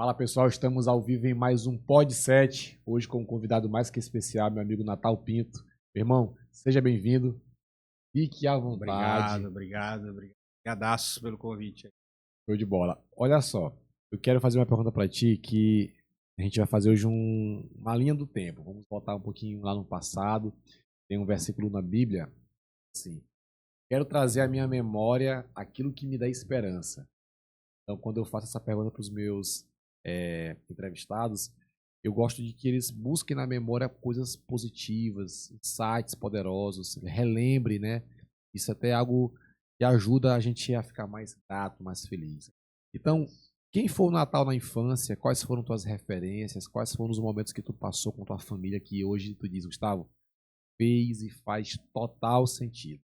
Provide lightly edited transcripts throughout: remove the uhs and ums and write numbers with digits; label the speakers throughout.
Speaker 1: Fala pessoal, estamos ao vivo em mais um Pod 7, hoje com um convidado mais que especial, meu amigo Natal Pinto. Meu irmão, seja bem-vindo, fique à
Speaker 2: Obrigado,
Speaker 1: vontade,
Speaker 2: obrigado, obrigado. Obrigadaço pelo convite.
Speaker 1: show de bola. Olha só, eu quero fazer uma pergunta para ti que a gente vai fazer hoje uma linha do tempo. Vamos voltar um pouquinho lá no passado, tem um versículo na Bíblia, assim, quero trazer à minha memória aquilo que me dá esperança. Então, quando eu faço essa pergunta para os meus entrevistados, eu gosto de que eles busquem na memória coisas positivas, insights poderosos, relembre, né? Isso até é algo que ajuda a gente a ficar mais grato, mais feliz. Então, quem foi o Natal na infância? Quais foram tuas referências? Quais foram os momentos que tu passou com tua família que hoje tu diz, Gustavo, fez e faz total sentido?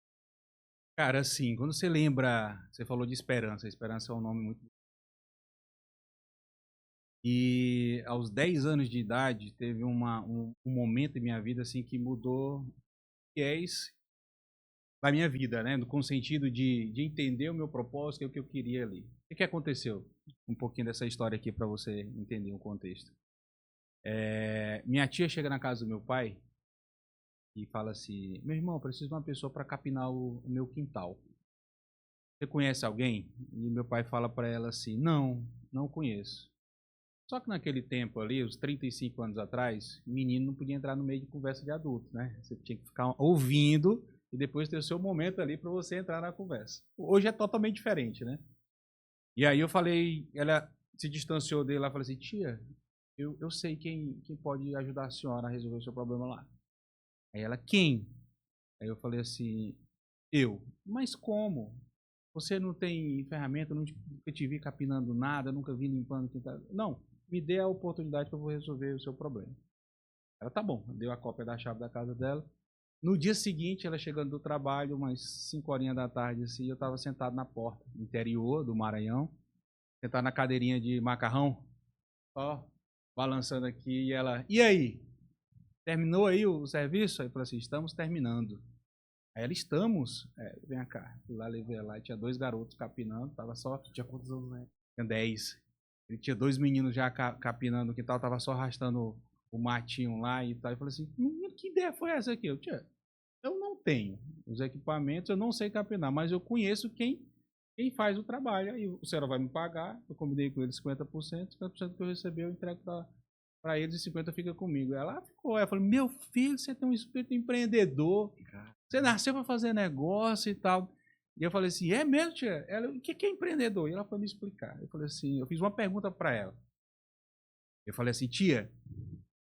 Speaker 2: Cara, assim, quando você lembra, você falou de esperança, esperança é um nome muito. E aos 10 anos de idade, teve um momento em minha vida assim que mudou fiéis da minha vida, né? Com o sentido de entender o meu propósito e o que eu queria ali. O que aconteceu? Um pouquinho dessa história aqui para você entender o contexto. Minha tia chega na casa do meu pai e fala assim: meu irmão, preciso de uma pessoa para capinar o meu quintal. Você conhece alguém? E meu pai fala para ela assim: não, não conheço. Só que naquele tempo ali, uns 35 anos atrás, menino não podia entrar no meio de conversa de adulto, né? Você tinha que ficar ouvindo e depois ter o seu momento ali para você entrar na conversa. Hoje é totalmente diferente, né? E aí eu falei, ela se distanciou dele lá e falou assim: tia, eu sei quem pode ajudar a senhora a resolver o seu problema lá. Aí ela: quem? Aí eu falei assim: eu. Mas como? Você não tem ferramenta, nunca te vi capinando nada, nunca vi limpando quintal. Não, me dê a oportunidade que eu vou resolver o seu problema. Ela: tá bom, deu a cópia da chave da casa dela. No dia seguinte, ela chegando do trabalho, umas 5 horinhas da tarde, assim, eu estava sentado na porta, interior do Maranhão, sentado na cadeirinha de macarrão, ó, balançando aqui, e ela: e aí? Terminou aí o serviço? Aí eu falei assim: estamos terminando. Aí ela: estamos? Vem cá. Fui lá, levei ela lá, tinha 2 garotos capinando, tava só.
Speaker 1: Tinha quantos anos, né?
Speaker 2: Tinha 10. Ele tinha 2 meninos já capinando no quintal, tava só arrastando o matinho lá e tal. E falei assim: menino, que ideia foi essa aqui? Eu não tenho os equipamentos, eu não sei capinar, mas eu conheço quem faz o trabalho. Aí o senhor vai me pagar, eu combinei com ele 50%, 50% que eu receber eu entrego para eles e 50% fica comigo. Ela ficou, eu falei: meu filho, você tem um espírito empreendedor, você nasceu para fazer negócio e tal. E eu falei assim: é mesmo, tia? Ela: o que é empreendedor? E ela foi me explicar. Eu falei assim, eu fiz uma pergunta para ela. Eu falei assim: tia,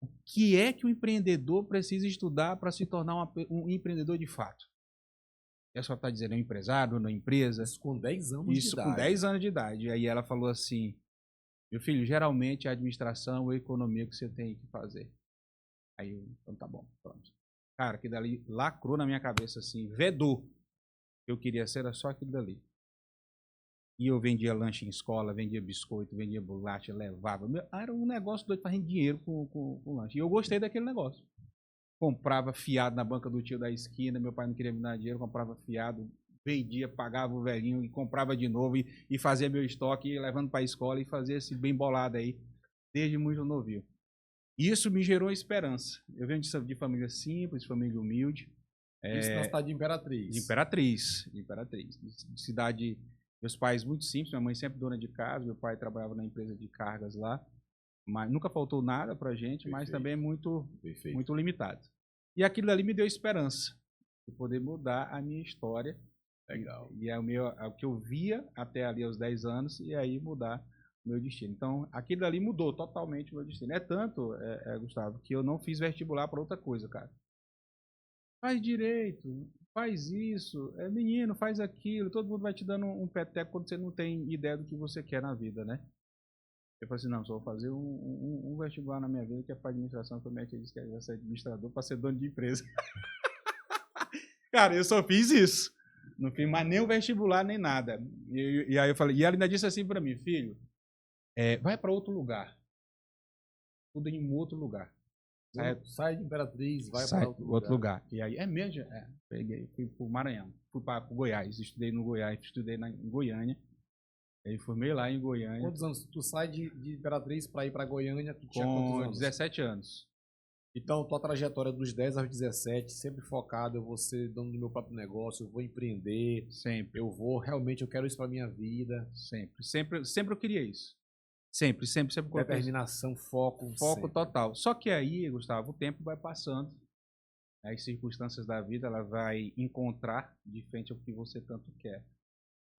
Speaker 2: o que é que o empreendedor precisa estudar para se tornar um empreendedor de fato? E a senhora está dizendo: é um empresário, uma empresa?
Speaker 1: Isso com 10 anos de
Speaker 2: Isso com
Speaker 1: idade.
Speaker 2: 10 anos de idade. E aí ela falou assim: meu filho, geralmente é a administração ou economia que você tem que fazer. Aí eu: então tá bom, pronto. Cara, que dali lacrou na minha cabeça assim, vedou. Eu queria ser era só aquilo dali. E eu vendia lanche em escola, vendia biscoito, vendia bolacha, levava. Era um negócio doido fazendo dinheiro com lanche. E eu gostei daquele negócio. Comprava fiado na banca do tio da esquina, meu pai não queria me dar dinheiro, comprava fiado, vendia, pagava o velhinho e comprava de novo e fazia meu estoque, ia levando para a escola e fazia esse bem bolado aí, desde muito novinho. Isso me gerou esperança. Eu venho de família simples, família humilde.
Speaker 1: Isso na cidade de
Speaker 2: De
Speaker 1: Imperatriz.
Speaker 2: Imperatriz, de cidade, meus pais muito simples, minha mãe sempre dona de casa, meu pai trabalhava na empresa de cargas lá, mas nunca faltou nada pra gente, mas
Speaker 1: Perfeito,
Speaker 2: também é
Speaker 1: perfeito.
Speaker 2: muito limitado. E aquilo ali me deu esperança de poder mudar a minha história.
Speaker 1: Legal.
Speaker 2: E é o que eu via até ali aos 10 anos e aí mudar o meu destino. Então, aquilo ali mudou totalmente o meu destino. É tanto, Gustavo, que eu não fiz vestibular para outra coisa, cara. Faz direito, faz isso, menino, faz aquilo, todo mundo vai te dando um peteco quando você não tem ideia do que você quer na vida, né? Eu falei assim: não, só vou fazer um vestibular na minha vida que é para administração, que a minha tia disse que ia ser administrador para ser dono de empresa. Cara, eu só fiz isso. Não fiz mais nem o vestibular, nem nada. E aí eu falei, e ela ainda disse assim para mim: filho, vai para outro lugar, tudo em um outro lugar.
Speaker 1: Sai de Imperatriz, vai para
Speaker 2: Sai
Speaker 1: outro
Speaker 2: outro
Speaker 1: lugar.
Speaker 2: lugar. E aí, é mesmo? Peguei, fui pro Maranhão, fui para o Goiás, estudei no Goiás, estudei em Goiânia. Aí formei lá em Goiânia.
Speaker 1: Quantos anos? Tu sai de Imperatriz para ir para Goiânia, tu tinha quantos
Speaker 2: Com
Speaker 1: anos?
Speaker 2: 17 anos.
Speaker 1: Então, tua trajetória dos 10 aos 17, sempre focado, eu vou ser dono do meu próprio negócio, eu vou empreender,
Speaker 2: Sempre,
Speaker 1: realmente eu quero isso para minha vida.
Speaker 2: sempre eu queria isso. Sempre coloquei isso.
Speaker 1: Determinação, foco,
Speaker 2: Foco
Speaker 1: sempre.
Speaker 2: total. Só que aí, Gustavo, o tempo vai passando, as circunstâncias da vida, ela vai encontrar de frente ao que você tanto quer.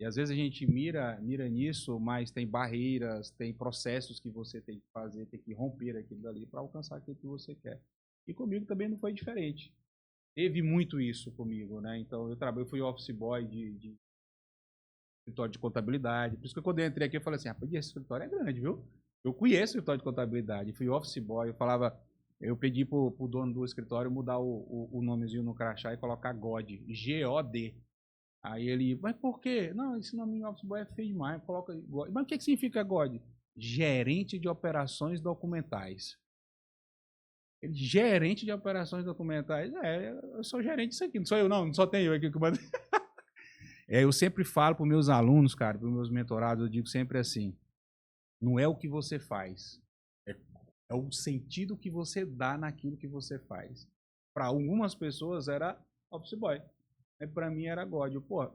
Speaker 2: E às vezes a gente mira nisso, mas tem barreiras, tem processos que você tem que fazer, tem que romper aquilo dali para alcançar aquilo que você quer. E comigo também não foi diferente. Teve muito isso comigo, né? Então eu fui office boy de escritório de contabilidade. Por isso que quando eu entrei aqui eu falei assim, rapaz, esse escritório é grande, viu? Eu conheço o escritório de contabilidade, fui office boy, eu pedi pro dono do escritório mudar o nomezinho no crachá e colocar God, G-O-D. Aí ele, mas por quê? Não, esse nome em office boy é feio demais, coloca God. Mas o que significa God? Gerente de operações documentais. Ele, gerente de operações documentais? Eu sou gerente disso aqui, não sou eu não só tenho eu aqui que mando. Eu sempre falo para os meus alunos, cara, para os meus mentorados, eu digo sempre assim, não é o que você faz, é o sentido que você dá naquilo que você faz. Para algumas pessoas era office boy, para mim era God. Pô,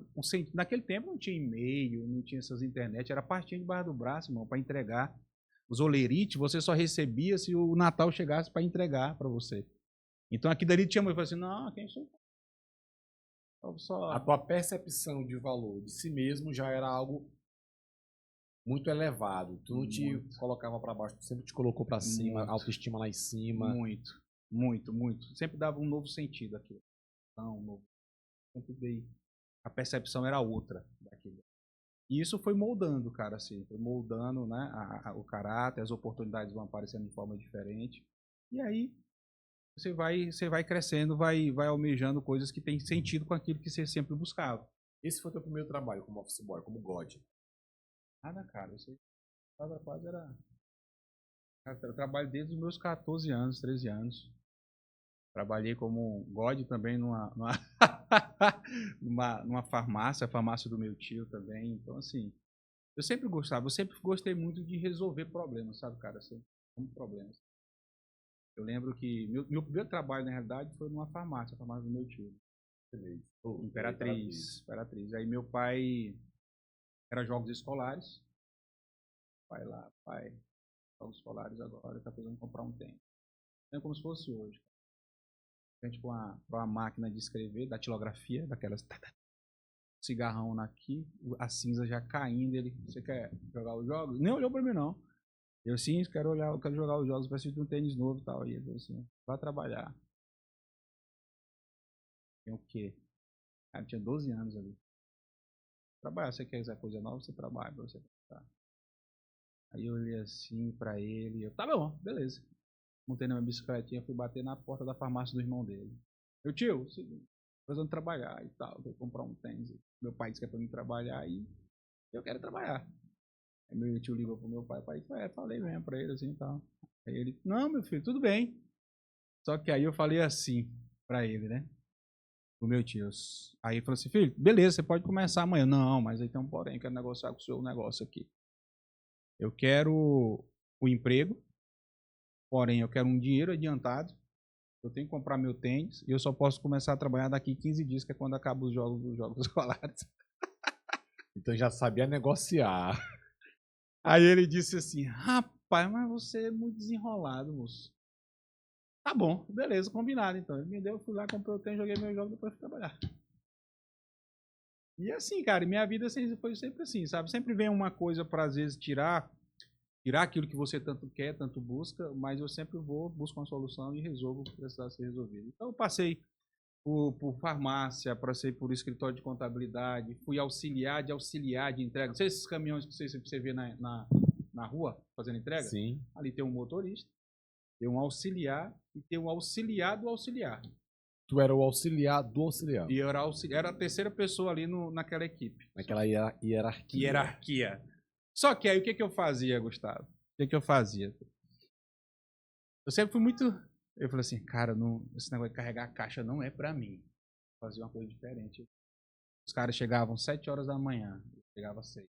Speaker 2: naquele tempo não tinha e-mail, não tinha essas internet, era pastinha debaixo do braço, irmão, para entregar. Os olerites você só recebia se o Natal chegasse para entregar para você. Então aqui dali tinha, eu falei assim, não, quem sou
Speaker 1: A tua percepção de valor de si mesmo já era algo muito elevado. Tu não te colocava para baixo, tu sempre te colocou para cima, autoestima lá em cima.
Speaker 2: Muito. Sempre dava um novo sentido aquilo. Sempre dei. A percepção era outra daquilo. E isso foi moldando, cara, assim, foi moldando, né, o caráter, as oportunidades vão aparecendo de forma diferente. E aí você vai crescendo, vai almejando coisas que têm sentido com aquilo que você sempre buscava.
Speaker 1: Esse foi teu primeiro trabalho como office boy, como God?
Speaker 2: Nada, cara, isso quase era... Eu trabalho desde os meus 14 anos, 13 anos. Trabalhei como God também numa farmácia, a farmácia do meu tio também. Então, assim, eu sempre gostei muito de resolver problemas, sabe, cara? Sempre problemas. Eu lembro que meu primeiro trabalho, na realidade, foi numa farmácia, a farmácia do meu tio. Imperatriz. Aí meu pai era jogos escolares. Pai, jogos escolares agora, tá precisando comprar um tênis. É como se fosse hoje. A gente com uma máquina de escrever, datilografia, daquelas cigarrão aqui, a cinza já caindo, você quer jogar os jogos? Nem olhou pra mim, não. Eu sim, eu quero jogar os jogos, preciso de um tênis novo e tal. E ele falou assim, vai trabalhar. Tem o quê? Cara, tinha 12 anos ali. Trabalhar, você quer usar coisa nova, você trabalha pra você trabalhar. Aí eu olhei assim pra ele, tá bom, beleza. Montei na minha bicicletinha, fui bater na porta da farmácia do irmão dele. Meu tio, precisando trabalhar e tal, vou comprar um tênis. Meu pai disse que é pra mim trabalhar e eu quero trabalhar. Aí meu tio ligou pro meu pai, falei mesmo pra ele assim e tal. Aí ele, não, meu filho, tudo bem. Só que aí eu falei assim pra ele, né? O meu tio. Aí ele falou assim, filho, beleza, você pode começar amanhã. Não, mas aí tem um porém, quero negociar com o seu negócio aqui. Eu quero o emprego, porém eu quero um dinheiro adiantado. Eu tenho que comprar meu tênis e eu só posso começar a trabalhar daqui 15 dias, que é quando acabam os jogos escolares.
Speaker 1: Então já sabia negociar.
Speaker 2: Aí ele disse assim, rapaz, mas você é muito desenrolado, moço. Tá bom, beleza, combinado então. Ele me deu, eu fui lá, comprei o tênis, joguei meu jogo e depois fui trabalhar. E assim, cara, minha vida foi sempre assim, sabe? Sempre vem uma coisa para às vezes tirar aquilo que você tanto quer, tanto busca, mas eu sempre busco uma solução e resolvo o que precisar ser resolvido. Então eu passei por farmácia, passei por escritório de contabilidade, fui auxiliar de entrega. Não sei esses caminhões que você vê na rua fazendo entrega?
Speaker 1: Sim.
Speaker 2: Ali tem um motorista, tem um auxiliar e tem um auxiliar do auxiliar.
Speaker 1: Tu era o auxiliar do auxiliar.
Speaker 2: E eu era a terceira pessoa ali naquela equipe.
Speaker 1: Naquela hierarquia.
Speaker 2: Só que aí o que eu fazia, Gustavo? O que eu fazia? Eu sempre fui muito... Eu falei assim, cara, esse negócio de carregar a caixa não é pra mim. Vou fazer uma coisa diferente. Os caras chegavam 7 horas da manhã, eu chegava às 6.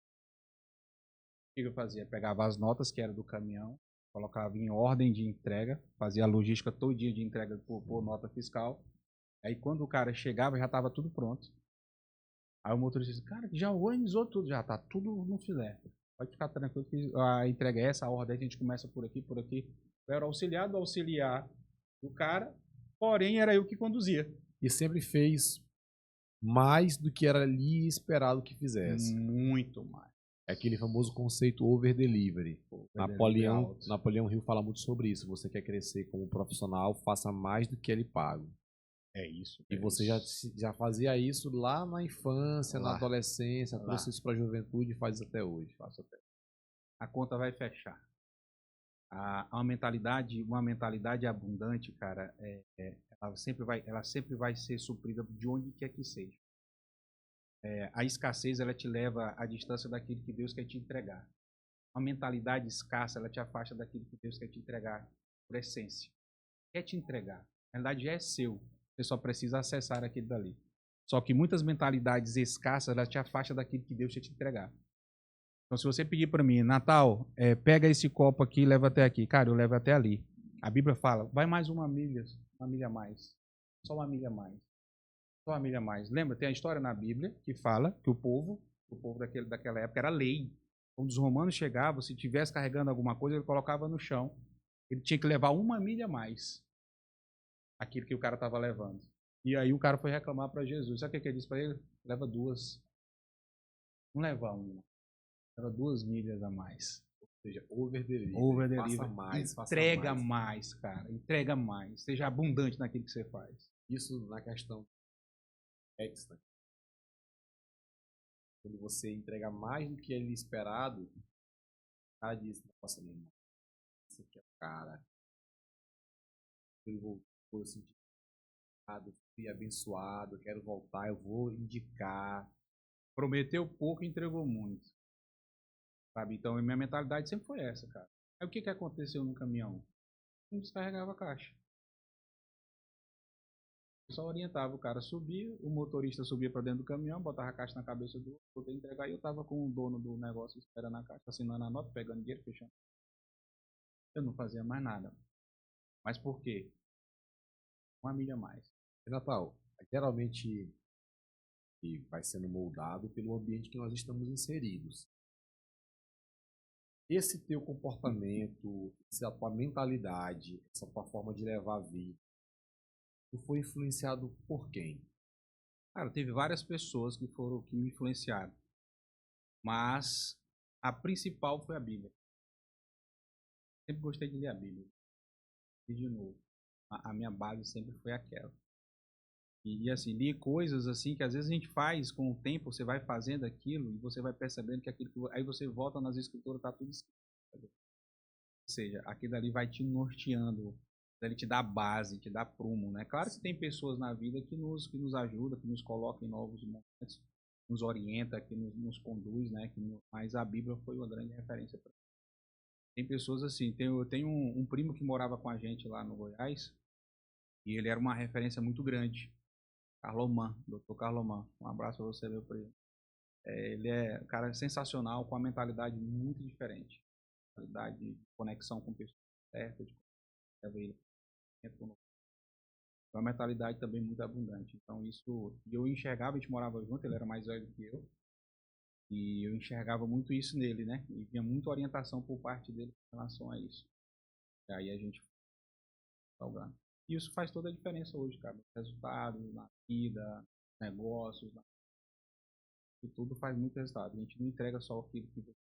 Speaker 2: que eu fazia? Pegava as notas que era do caminhão, colocava em ordem de entrega, fazia a logística todo dia de entrega por nota fiscal. Aí quando o cara chegava, já estava tudo pronto. Aí o motorista disse, cara, já organizou tudo, já tá tudo no filé. Pode ficar tranquilo que a entrega é essa, a ordem a gente começa por aqui, por aqui. Eu era auxiliar do auxiliar do cara, porém era eu que conduzia.
Speaker 1: E sempre fez mais do que era ali esperado que fizesse.
Speaker 2: Muito mais.
Speaker 1: É aquele famoso conceito over delivery.
Speaker 2: Napoleão
Speaker 1: Napoleão Hill fala muito sobre isso. Você quer crescer como profissional, faça mais do que ele paga.
Speaker 2: É isso.
Speaker 1: E você já fazia isso lá na infância, na adolescência, trouxe isso para a juventude e faz isso até hoje.
Speaker 2: Faço até. A conta vai fechar. Uma mentalidade abundante, cara, ela sempre vai ser suprida de onde quer que seja. A escassez, ela te leva à distância daquilo que Deus quer te entregar. Uma mentalidade escassa, ela te afasta daquilo que Deus quer te entregar por essência. Quer te entregar. Na verdade, já é seu. Você só precisa acessar aquilo dali. Só que muitas mentalidades escassas, elas te afastam daquilo que Deus quer te entregar. Então, se você pedir para mim, Natal, pega esse copo aqui e leva até aqui. Cara, eu levo até ali. A Bíblia fala, vai mais uma milha a mais. Só uma milha a mais. Só uma milha a mais. Lembra, tem a história na Bíblia que fala que o povo daquela época era lei. Quando os romanos chegavam, se tivesse carregando alguma coisa, ele colocava no chão. Ele tinha que levar uma milha a mais. Aquilo que o cara estava levando. E aí o cara foi reclamar para Jesus. Sabe o que ele disse para ele? Leva 2. Não leva uma. Leva 2 milhas a mais.
Speaker 1: Ou seja, over delivery.
Speaker 2: Faça mais. Entrega mais, cara. Entrega mais. Seja abundante naquilo que você faz.
Speaker 1: Isso na questão extra. Quando você entrega mais do que ele esperado, o cara diz, nossa, meu irmão, esse aqui é o cara. Ele voltou, eu senti fui abençoado, eu quero voltar, eu vou indicar.
Speaker 2: Prometeu pouco e entregou muito. Sabe? Então, a minha mentalidade sempre foi essa, cara. Aí o que aconteceu no caminhão? Não descarregava a caixa. Eu só orientava o cara a subir, o motorista subia para dentro do caminhão, botava a caixa na cabeça do outro, poder entregar, e eu tava com o dono do negócio esperando a caixa, assinando a nota, pegando dinheiro, fechando. Eu não fazia mais nada. Mas por quê? Uma milha a mais.
Speaker 1: Natal, geralmente vai sendo moldado pelo ambiente que nós estamos inseridos. Esse teu comportamento, essa tua mentalidade, essa tua forma de levar a vida, tu foi influenciado por quem?
Speaker 2: Cara, teve várias pessoas que me influenciaram. Mas a principal foi a Bíblia. Sempre gostei de ler a Bíblia. E de novo, a minha base sempre foi aquela. E assim, li coisas assim que às vezes a gente faz com o tempo, você vai fazendo aquilo e você vai percebendo que aquilo que aí você volta nas escrituras, tá tudo escrito. Ou seja, aquilo ali vai te norteando, ele te dá base, te dá prumo, né? Claro que tem pessoas na vida que nos ajudam, que nos colocam em novos momentos, nos orienta, que nos conduz, né? Mas a Bíblia foi uma grande referência para. Tem pessoas assim, eu tenho um primo que morava com a gente lá no Goiás e ele era uma referência muito grande. Carloman, Dr. Carloman. Um abraço para você, meu primo. Ele é um cara sensacional, com uma mentalidade muito diferente. Mentalidade de conexão com pessoas certas, de uma mentalidade também muito abundante. Então, isso, eu enxergava, a gente morava junto, ele era mais velho que eu, e eu enxergava muito isso nele, né? E tinha muita orientação por parte dele em relação a isso. E aí a gente salgando. E isso faz toda a diferença hoje, cara. Resultados na vida, negócios, e tudo faz muito resultado. A gente não entrega só aquilo que você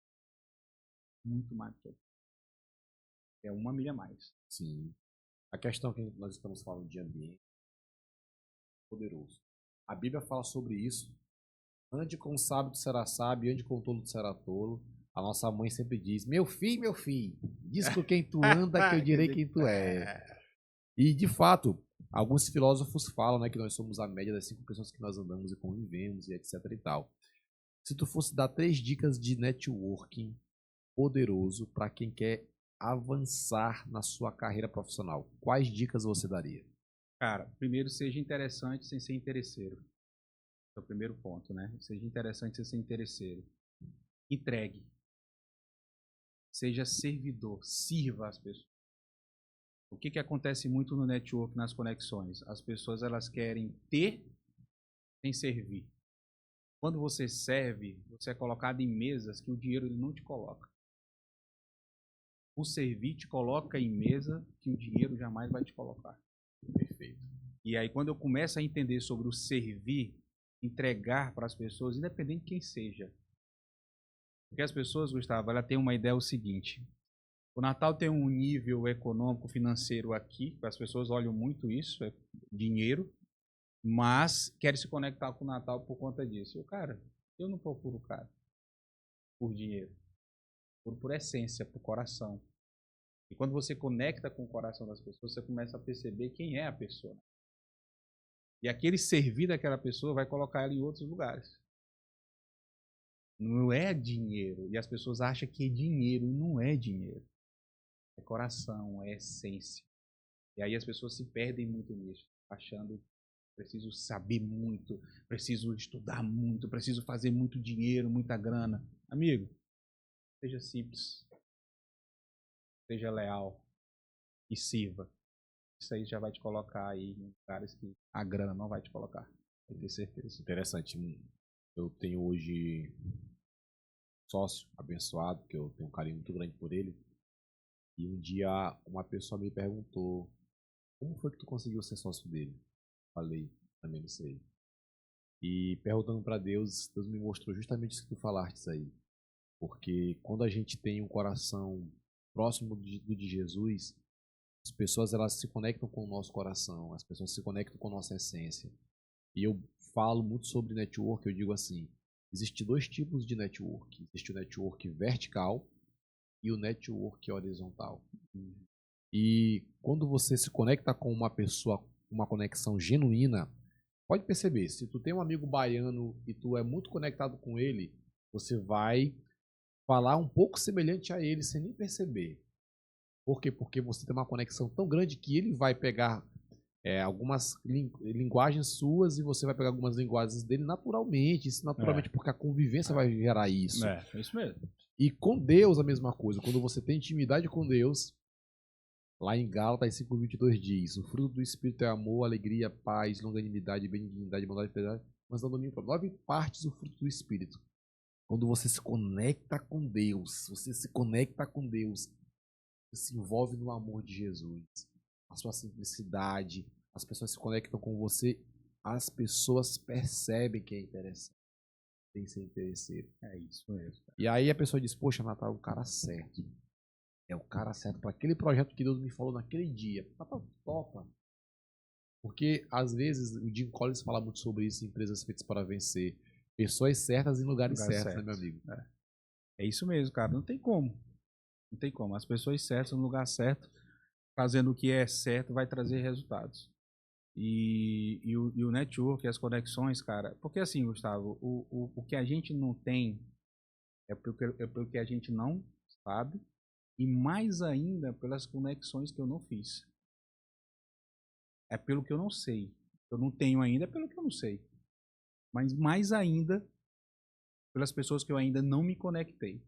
Speaker 2: muito mais que é uma milha a mais.
Speaker 1: Sim. A questão que nós estamos falando de ambiente é poderoso. A Bíblia fala sobre isso. Ande com o sábio, tu será sábio, ande com o tolo, tu será tolo. A nossa mãe sempre diz, meu filho, diz com quem tu anda que eu direi quem tu é. E, de fato, alguns filósofos falam, né, que nós somos a média das 5 pessoas que nós andamos e convivemos e etc e tal. Se tu fosse dar 3 dicas de networking poderoso para quem quer avançar na sua carreira profissional, quais dicas você daria?
Speaker 2: Cara, primeiro, seja interessante sem ser interesseiro. É o primeiro ponto, né? Seja interessante sem ser interesseiro. Entregue. Seja servidor, sirva as pessoas. O que acontece muito no network, nas conexões? As pessoas elas querem ter sem servir. Quando você serve, você é colocado em mesas que o dinheiro ele não te coloca. O servir te coloca em mesa que o dinheiro jamais vai te colocar.
Speaker 1: Perfeito.
Speaker 2: E aí, quando eu começo a entender sobre o servir, entregar para as pessoas, independente de quem seja. Porque as pessoas, Gustavo, ela tem uma ideia o seguinte: o Natal tem um nível econômico, financeiro aqui, as pessoas olham muito isso, é dinheiro, mas querem se conectar com o Natal por conta disso. Cara, eu não procuro, cara, por dinheiro. Por essência, por coração. E quando você conecta com o coração das pessoas, você começa a perceber quem é a pessoa. E aquele servir daquela pessoa vai colocar ela em outros lugares. Não é dinheiro. E as pessoas acham que é dinheiro. Não é dinheiro. É coração, é essência. E aí as pessoas se perdem muito nisso, achando que preciso saber muito, preciso estudar muito, preciso fazer muito dinheiro, muita grana. Amigo, seja simples, seja leal e sirva. Isso aí já vai te colocar aí em lugares que a grana não vai te colocar. Eu tenho certeza.
Speaker 1: Interessante. Eu tenho hoje sócio abençoado, que eu tenho um carinho muito grande por ele. E um dia uma pessoa me perguntou: como foi que tu conseguiu ser sócio dele? Falei, também não sei. E perguntando para Deus, Deus me mostrou justamente isso que tu falaste aí. Porque quando a gente tem um coração próximo do de Jesus, as pessoas elas se conectam com o nosso coração, as pessoas se conectam com a nossa essência. E eu falo muito sobre network, eu digo assim, existem dois tipos de network. Existe o network vertical e o network horizontal. E quando você se conecta com uma pessoa, uma conexão genuína, pode perceber, se tu tem um amigo baiano e tu é muito conectado com ele, você vai falar um pouco semelhante a ele sem nem perceber. Por quê? Porque você tem uma conexão tão grande que ele vai pegar algumas linguagens suas e você vai pegar algumas linguagens dele naturalmente. Isso naturalmente porque a convivência vai gerar isso.
Speaker 2: É isso mesmo.
Speaker 1: E com Deus a mesma coisa. Quando você tem intimidade com Deus, lá em Gálatas 5:22 diz: o fruto do Espírito é amor, alegria, paz, longanimidade, benignidade, bondade, piedade. Mas não domínio próprio. 9 partes do fruto do Espírito. Quando você se conecta com Deus, você se envolve no amor de Jesus. A sua simplicidade, as pessoas se conectam com você, as pessoas percebem que é interessante. Tem que ser interesseiro.
Speaker 2: É isso mesmo.
Speaker 1: E aí a pessoa diz: poxa, Natal é o cara certo. É o cara certo para aquele projeto que Deus me falou naquele dia. Natal, topa. Porque às vezes o Jim Collins fala muito sobre isso em Empresas Feitas para Vencer. Pessoas certas em lugares certos, né, meu amigo?
Speaker 2: É isso mesmo, cara. Não tem como. Não tem como. As pessoas certas no lugar certo, fazendo o que é certo, vai trazer resultados. E o network, as conexões, cara. Porque assim, Gustavo, o que a gente não tem é porque a gente não sabe. E mais ainda pelas conexões que eu não fiz. É pelo que eu não sei. Eu não tenho ainda, é pelo que eu não sei. Mas mais ainda pelas pessoas que eu ainda não me conectei.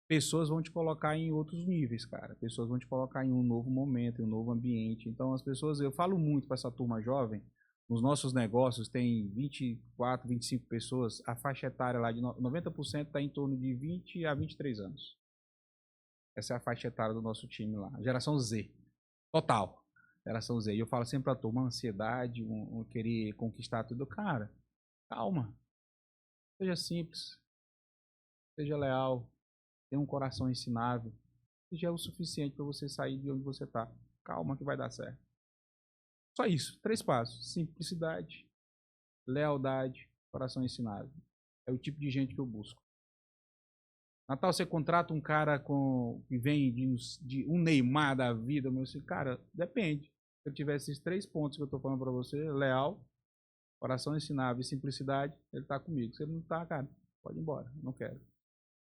Speaker 2: Pessoas vão te colocar em outros níveis, cara. Pessoas vão te colocar em um novo momento, em um novo ambiente. Então, as pessoas, eu falo muito para essa turma jovem, nos nossos negócios tem 24, 25 pessoas, a faixa etária lá de 90% está em torno de 20 a 23 anos. Essa é a faixa etária do nosso time lá. Geração Z. Total. Geração Z. E eu falo sempre pra turma, uma ansiedade, um querer conquistar tudo. Cara, calma. Seja simples. Seja leal. Tenha um coração ensinável. E já é o suficiente para você sair de onde você está. Calma que vai dar certo. Só isso. 3 passos. Simplicidade, lealdade, coração ensinável. É o tipo de gente que eu busco. Natal, você contrata um cara que vem de um Neymar da vida, meu assim, cara, depende. Se eu tiver esses 3 pontos que eu estou falando para você, leal, coração ensinável e simplicidade, ele está comigo. Se ele não está, cara, pode ir embora. Não quero.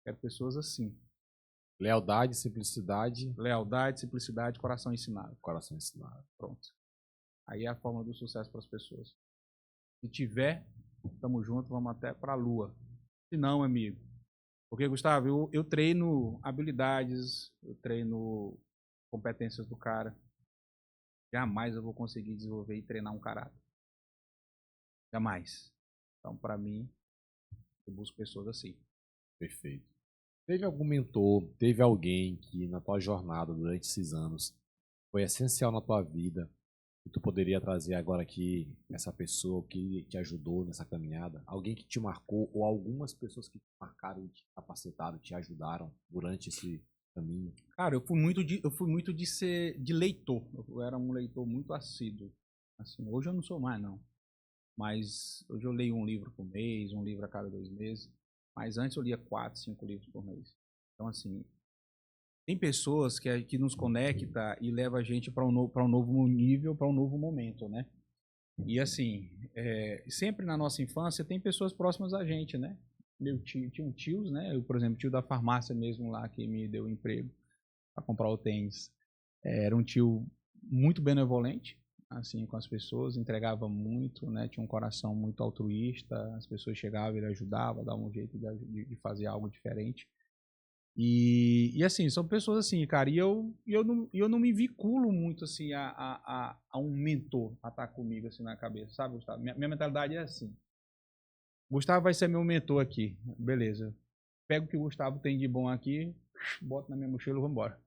Speaker 2: Quero pessoas assim.
Speaker 1: Lealdade, simplicidade.
Speaker 2: Lealdade, simplicidade, coração ensinável.
Speaker 1: Coração ensinável.
Speaker 2: Pronto. Aí é a forma do sucesso para as pessoas. Se tiver, tamo junto, vamos até para a lua. Se não, amigo, Porque, Gustavo, eu treino habilidades, eu treino competências do cara. Jamais eu vou conseguir desenvolver e treinar um caráter. Jamais. Então, para mim, eu busco pessoas assim.
Speaker 1: Perfeito. Teve algum mentor, teve alguém que na tua jornada durante esses anos foi essencial na tua vida e tu poderia trazer agora aqui essa pessoa que te ajudou nessa caminhada? Alguém que te marcou ou algumas pessoas que te marcaram, te capacitaram, te ajudaram durante esse caminho?
Speaker 2: Cara, eu fui muito de leitor. Eu era um leitor muito assíduo. Assim, hoje eu não sou mais, não. Mas hoje eu leio um livro por mês, um livro a cada 2 meses. Mas antes eu lia 4, 5 livros por mês. Então, assim, tem pessoas que nos conecta e leva a gente para um novo nível, para um novo momento, né? E assim, sempre na nossa infância tem pessoas próximas a gente, né? Meu tio, tinha tios, né? Eu, por exemplo, tio da farmácia mesmo lá que me deu emprego para comprar o tênis. Era um tio muito benevolente, assim, com as pessoas, entregava muito, né? Tinha um coração muito altruísta, as pessoas chegavam, ele ajudava, dava um jeito de fazer algo diferente. E assim, são pessoas assim, cara, e eu não me vinculo muito assim a um mentor a estar comigo assim na cabeça, sabe, Gustavo? Minha mentalidade é assim. Gustavo vai ser meu mentor aqui, beleza. Pego o que o Gustavo tem de bom aqui, boto na minha mochila e vou embora.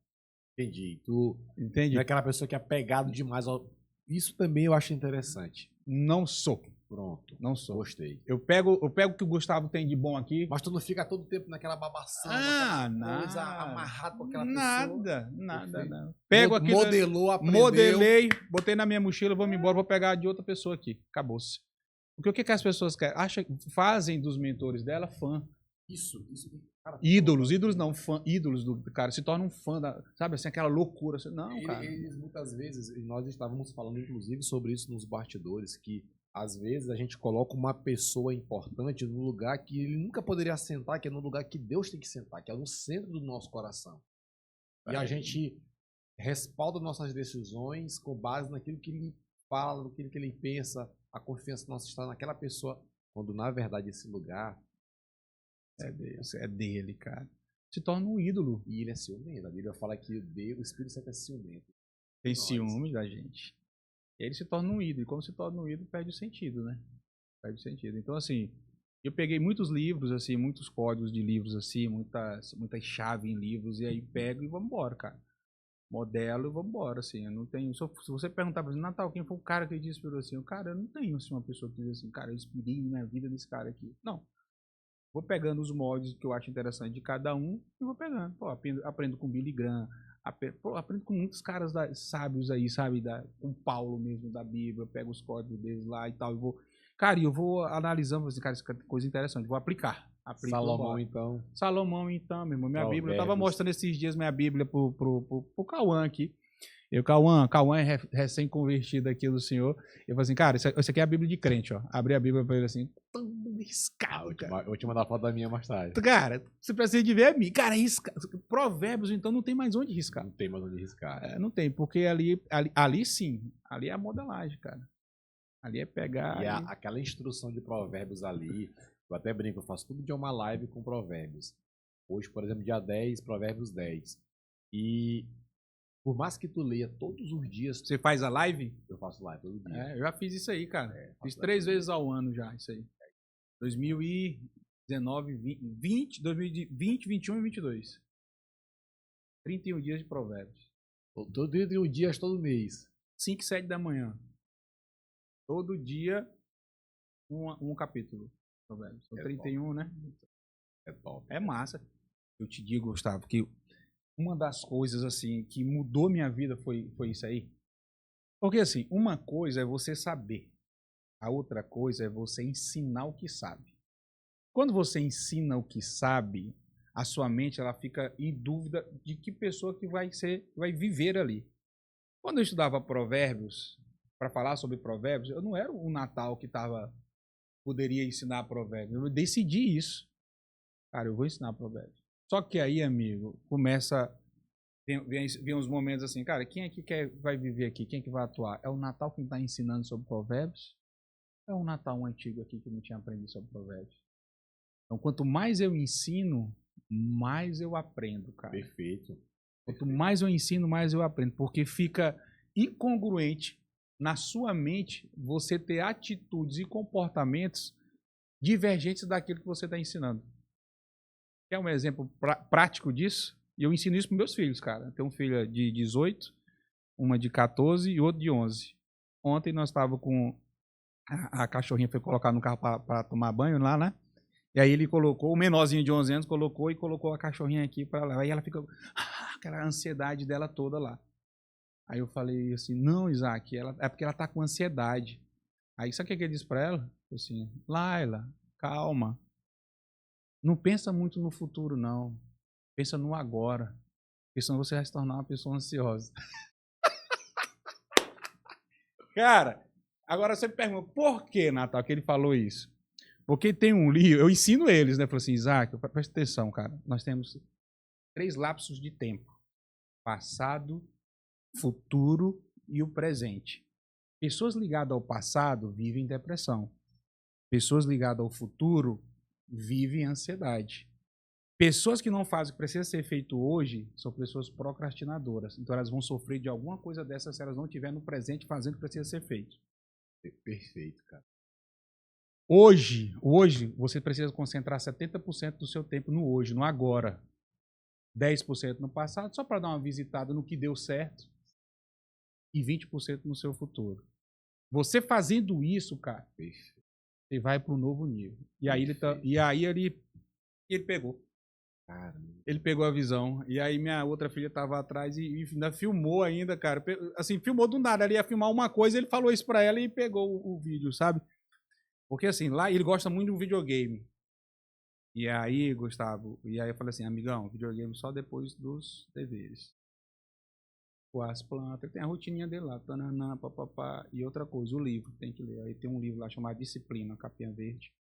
Speaker 1: Entendi. Tu
Speaker 2: Entende?
Speaker 1: não é aquela pessoa que é apegado demais ao... Isso também eu acho interessante.
Speaker 2: Não sou.
Speaker 1: Pronto.
Speaker 2: Não sou.
Speaker 1: Gostei.
Speaker 2: Eu pego o que o Gustavo tem de bom aqui.
Speaker 1: Mas tu não fica todo tempo naquela babação,
Speaker 2: Ah,
Speaker 1: naquela coisa
Speaker 2: nada.
Speaker 1: amarrado com aquela pessoa.
Speaker 2: Nada, não.
Speaker 1: Pego
Speaker 2: Pego aquilo,
Speaker 1: modelou, aprendeu.
Speaker 2: modelei, botei na minha mochila, vou me embora, vou pegar de outra pessoa aqui. Acabou-se. Porque o que as pessoas querem? Fazem dos mentores dela fã.
Speaker 1: Isso. Cara,
Speaker 2: Ídolos não, fã, ídolos do cara, se torna um fã da, sabe assim, aquela loucura. Não, cara.
Speaker 1: Eles muitas vezes, e nós estávamos falando inclusive sobre isso nos bastidores, que às vezes a gente coloca uma pessoa importante no lugar que ele nunca poderia sentar, que é no lugar que Deus tem que sentar, que é no centro do nosso coração. E a gente respalda nossas decisões com base naquilo que ele fala, naquilo que ele pensa, a confiança nossa está naquela pessoa, quando na verdade esse lugar
Speaker 2: é dele, cara. Se torna um ídolo.
Speaker 1: E ele é ciumento. A Bíblia fala que o Espírito Santo é ciumento.
Speaker 2: Tem ciúmes da gente. Ele se torna um ídolo. E como se torna um ídolo, perde o sentido, né? Perde o sentido. Então, assim, eu peguei muitos livros, assim, muitos códigos de livros, assim, muitas chaves em livros, e aí pego e vamos embora, cara. Modelo e vamos embora, assim. Eu não tenho. Se você perguntar pra mim, Natal, quem foi o cara que te inspirou assim? Cara, eu não tenho assim, uma pessoa que diz assim, cara, eu inspirei minha vida nesse cara aqui. Não. Vou pegando os moldes que eu acho interessante de cada um e vou pegando. Pô, aprendo com Billy Graham, aprendo com muitos caras sábios aí, sabe? Com Paulo mesmo, da Bíblia. Eu pego os códigos deles lá e tal. Cara, eu vou analisando, assim, cara, isso é coisa interessante. Vou aplicar.
Speaker 1: Salomão, então.
Speaker 2: Salomão, então, meu irmão. Minha
Speaker 1: Provérbios.
Speaker 2: Bíblia. Eu tava mostrando esses dias minha Bíblia pro Cauã aqui. Cauã é recém-convertido aqui do Senhor. Eu falei assim, cara, isso aqui é a Bíblia de crente, ó. Abri a Bíblia pra ele assim, todo riscado, cara.
Speaker 1: Eu vou te mandar foto da minha mais tarde.
Speaker 2: Cara, você precisa de ver a mim. Cara, Provérbios, então, não tem mais onde riscar.
Speaker 1: Não tem mais onde riscar.
Speaker 2: Não tem, porque ali sim, ali é a modelagem, cara. Ali é pegar...
Speaker 1: E aquela instrução de provérbios ali, eu até brinco, eu faço tudo de uma live com provérbios. Hoje, por exemplo, dia 10, provérbios 10. E por mais que tu leia todos os dias...
Speaker 2: Você faz a live?
Speaker 1: Eu faço live todo dia.
Speaker 2: Eu já fiz isso aí, cara. Fiz 3 vezes ao ano já, isso aí. 2019, 2020, 2021 e 22. 31 dias de provérbios.
Speaker 1: Todo 31 dias, todo mês.
Speaker 2: 5 e 7 da manhã. Todo dia, um capítulo. Provérbios. São 31, né?
Speaker 1: É top.
Speaker 2: É massa. Eu te digo, Gustavo, que uma das coisas assim que mudou minha vida foi isso aí. Porque assim, uma coisa é você saber. A outra coisa é você ensinar o que sabe. Quando você ensina o que sabe, a sua mente ela fica em dúvida de que pessoa que vai viver ali. Quando eu estudava provérbios, para falar sobre provérbios, eu não era o Natal que poderia ensinar provérbios. Eu decidi isso. Cara, eu vou ensinar provérbios. Só que aí, amigo, vem uns momentos assim, cara, quem é que vai viver aqui? Quem é que vai atuar? É o Natal que está ensinando sobre provérbios? É um Natal antigo aqui que não tinha aprendido sobre provérbios? Então, quanto mais eu ensino, mais eu aprendo, cara.
Speaker 1: Perfeito.
Speaker 2: Quanto mais eu ensino, mais eu aprendo. Porque fica incongruente na sua mente você ter atitudes e comportamentos divergentes daquilo que você está ensinando. Quer um exemplo prático disso? E eu ensino isso para meus filhos, cara. Eu tenho um filho de 18, uma de 14 e outro de 11. Ontem nós estávamos com... A cachorrinha foi colocar no carro para tomar banho lá, né? E aí ele colocou, o menorzinho de 11 anos colocou a cachorrinha aqui para lá. Aí ela fica... aquela ansiedade dela toda lá. Aí eu falei assim, não, Isaac, é porque ela tá com ansiedade. Aí sabe o que ele disse para ela? Assim, Laila, calma. Não pensa muito no futuro, não. Pensa no agora. Porque senão você vai se tornar uma pessoa ansiosa. Cara, agora você me pergunta, por que, Natal, que ele falou isso? Porque tem um livro, eu ensino eles, né? Falei assim, Isaac, presta atenção, cara. Nós temos 3 lapsos de tempo. Passado, futuro e o presente. Pessoas ligadas ao passado vivem depressão. Pessoas ligadas ao futuro vivem ansiedade. Pessoas que não fazem o que precisa ser feito hoje são pessoas procrastinadoras. Então elas vão sofrer de alguma coisa dessa se elas não estiverem no presente fazendo o que precisa ser feito.
Speaker 1: Perfeito, cara.
Speaker 2: Hoje, você precisa concentrar 70% do seu tempo no hoje, no agora. 10% no passado, só para dar uma visitada no que deu certo. E 20% no seu futuro. Você fazendo isso, cara, você vai para um novo nível. E aí ele pegou.
Speaker 1: Caramba.
Speaker 2: Ele pegou a visão. E aí minha outra filha estava atrás e ainda filmou ainda, cara. Assim, filmou do nada. Ele ia filmar uma coisa, ele falou isso para ela e pegou o vídeo, sabe? Porque assim, lá ele gosta muito de um videogame. E aí, Gustavo, eu falei assim, amigão, videogame só depois dos deveres. As plantas, tem a rotininha dele lá, tananã, papapá, e outra coisa, o livro, tem que ler. Aí tem um livro lá chamado Disciplina, capinha verde.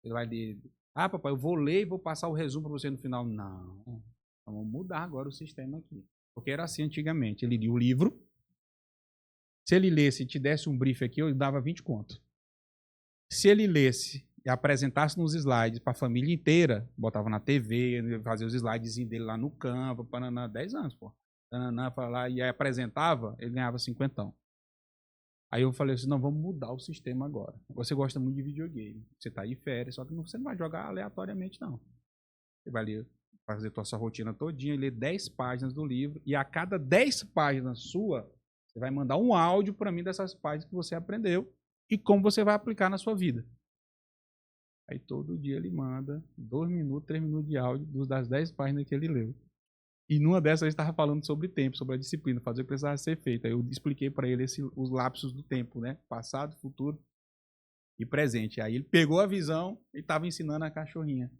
Speaker 2: Ele vai ler, papai, eu vou ler e vou passar o resumo para você no final. Não, vamos mudar agora o sistema aqui. Porque era assim antigamente, ele lia o livro, se ele lesse e te desse um brief aqui, eu dava 20 conto. Se ele lesse e apresentasse nos slides para a família inteira, botava na TV, fazia os slides dele lá no Canva, 10 anos, pô. Lá, e aí apresentava, ele ganhava 50. Aí eu falei assim, não, vamos mudar o sistema agora. Você gosta muito de videogame, você está aí férias, só que você não vai jogar aleatoriamente, não. Você vai ler, fazer a sua rotina todinha, ler 10 páginas do livro, e a cada 10 páginas sua, você vai mandar um áudio para mim dessas páginas que você aprendeu e como você vai aplicar na sua vida. Aí todo dia ele manda 2 minutos, 3 minutos de áudio das 10 páginas que ele leu. E numa dessas ele estava falando sobre tempo, sobre a disciplina, fazer o que precisava ser feito. Aí eu expliquei para ele os lapsos do tempo, né? Passado, futuro e presente. Aí ele pegou a visão e estava ensinando a cachorrinha.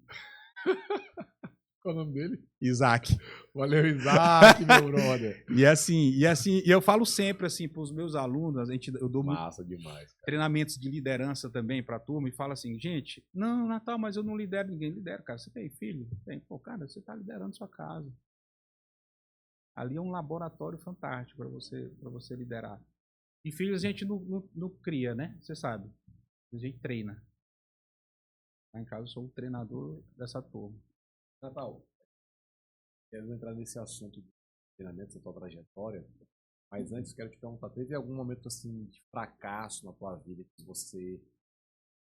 Speaker 1: Qual é o nome dele?
Speaker 2: Isaac.
Speaker 1: Valeu, Isaac, meu brother.
Speaker 2: E eu falo sempre assim para os meus alunos, eu dou
Speaker 1: massa demais, cara.
Speaker 2: Treinamentos de liderança também para a turma e falo assim, gente, não, Natal, mas eu não lidero ninguém. Lidero, cara. Você tem filho? Tem. Pô, cara, você está liderando sua casa. Ali é um laboratório fantástico para você liderar. E filhos a gente não cria, né? Você sabe. A gente treina. Lá em casa eu sou o treinador dessa turma.
Speaker 1: Natal, quero entrar nesse assunto de treinamento, da tua trajetória, mas antes quero te perguntar, teve algum momento assim de fracasso na tua vida que você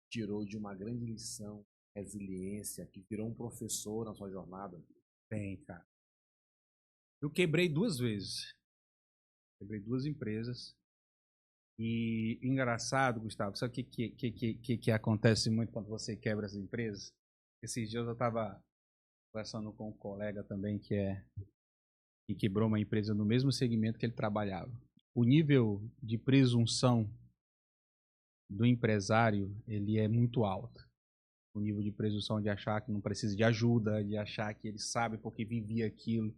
Speaker 1: tirou de uma grande lição, resiliência, que virou um professor na sua jornada?
Speaker 2: Tem, cara. Eu quebrei 2 vezes. Quebrei 2 empresas. E engraçado, Gustavo, sabe o que acontece muito quando você quebra as empresas? Esses dias eu estava conversando com um colega também que quebrou uma empresa no mesmo segmento que ele trabalhava. O nível de presunção do empresário, ele é muito alto. O nível de presunção de achar que não precisa de ajuda, de achar que ele sabe porque vivia aquilo.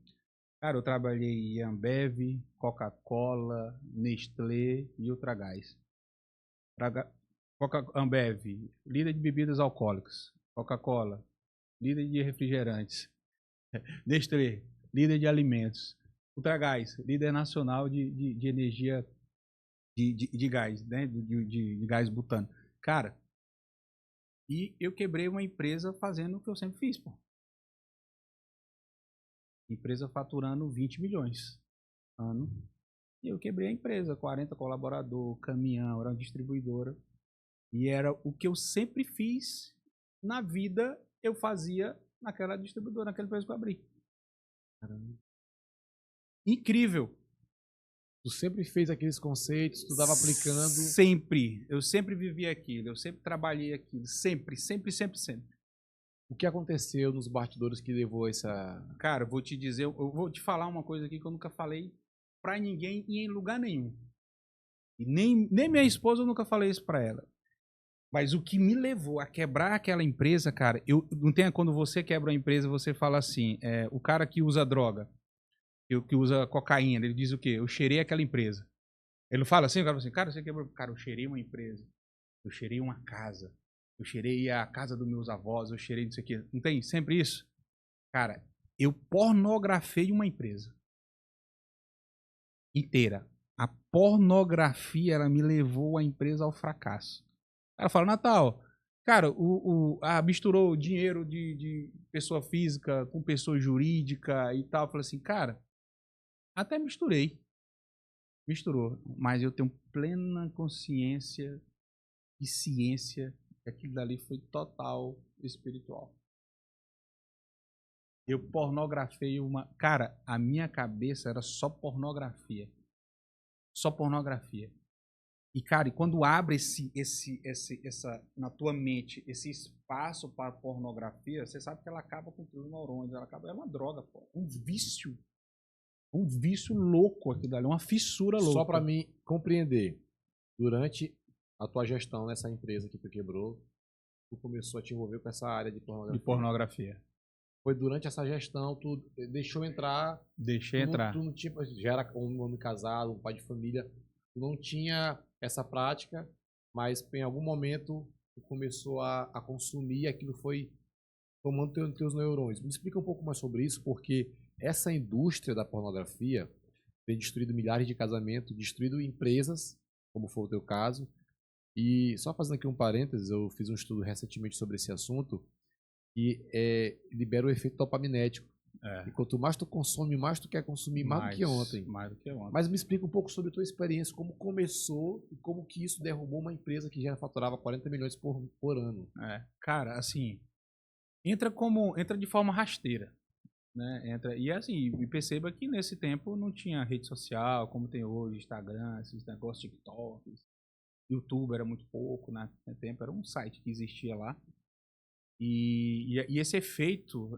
Speaker 2: Cara, eu trabalhei em Ambev, Coca-Cola, Nestlé e Ultragás. Ambev, líder de bebidas alcoólicas. Coca-Cola, líder de refrigerantes. Nestlé, líder de alimentos. Ultragás, líder nacional de energia de gás, né? De gás butano. Cara, e eu quebrei uma empresa fazendo o que eu sempre fiz, pô. Empresa faturando 20 milhões ano. E eu quebrei a empresa, 40 colaborador, caminhão, era uma distribuidora. E era o que eu sempre fiz na vida, eu fazia naquela distribuidora, naquela empresa que eu abri.
Speaker 1: Caramba.
Speaker 2: Incrível.
Speaker 1: Tu sempre fez aqueles conceitos, tu estava aplicando.
Speaker 2: Sempre. Eu sempre vivi aquilo, eu sempre trabalhei aquilo. Sempre.
Speaker 1: O que aconteceu nos bastidores que levou essa.
Speaker 2: Cara, eu vou te dizer, eu vou te falar uma coisa aqui que eu nunca falei pra ninguém e em lugar nenhum. E nem minha esposa eu nunca falei isso pra ela. Mas o que me levou a quebrar aquela empresa, cara, eu não tem quando você quebra uma empresa, você fala assim, o cara que usa droga, que usa cocaína, ele diz o quê? Eu cheirei aquela empresa. Ele não fala assim, o cara fala assim, cara, você quebrou, cara, eu cheirei uma empresa, eu cheirei uma casa, eu cheirei a casa dos meus avós, eu cheirei não sei o quê. Não tem sempre isso? Cara, eu pornografei uma empresa inteira. A pornografia, ela me levou a empresa ao fracasso. Ela fala, Natal, cara, misturou dinheiro de pessoa física com pessoa jurídica e tal. Eu falei assim, cara, até misturei. Misturou. Mas eu tenho plena consciência e ciência que aquilo dali foi total espiritual. Eu pornografei uma... Cara, a minha cabeça era só pornografia. Só pornografia. E, cara, e quando abre essa na tua mente esse espaço para pornografia, você sabe que ela acaba com os neurônios, é uma droga, pô. Um vício louco aqui dali, uma fissura louca.
Speaker 1: Só para mim compreender, durante a tua gestão nessa empresa que tu quebrou, tu começou a te envolver com essa área de pornografia. Foi durante essa gestão, tu deixou entrar.
Speaker 2: Deixei entrar.
Speaker 1: Tu não tinha, já era um homem casado, um pai de família, tu não tinha essa prática, mas em algum momento tu começou a consumir e aquilo foi tomando teus neurônios. Me explica um pouco mais sobre isso, porque essa indústria da pornografia tem destruído milhares de casamentos, destruído empresas, como foi o teu caso. E só fazendo aqui um parênteses, eu fiz um estudo recentemente sobre esse assunto, que libera o efeito dopaminético. E quanto mais tu consome, mais tu quer consumir mais do que ontem.
Speaker 2: Mais do que ontem.
Speaker 1: Mas me explica um pouco sobre a tua experiência, como começou e como que isso derrubou uma empresa que já faturava 40 milhões por ano.
Speaker 2: Cara, assim, entra de forma rasteira, né? E assim, e perceba que nesse tempo não tinha rede social como tem hoje, Instagram, esses negócios, TikTok, YouTube era muito pouco, né? No tempo era um site que existia lá. E esse efeito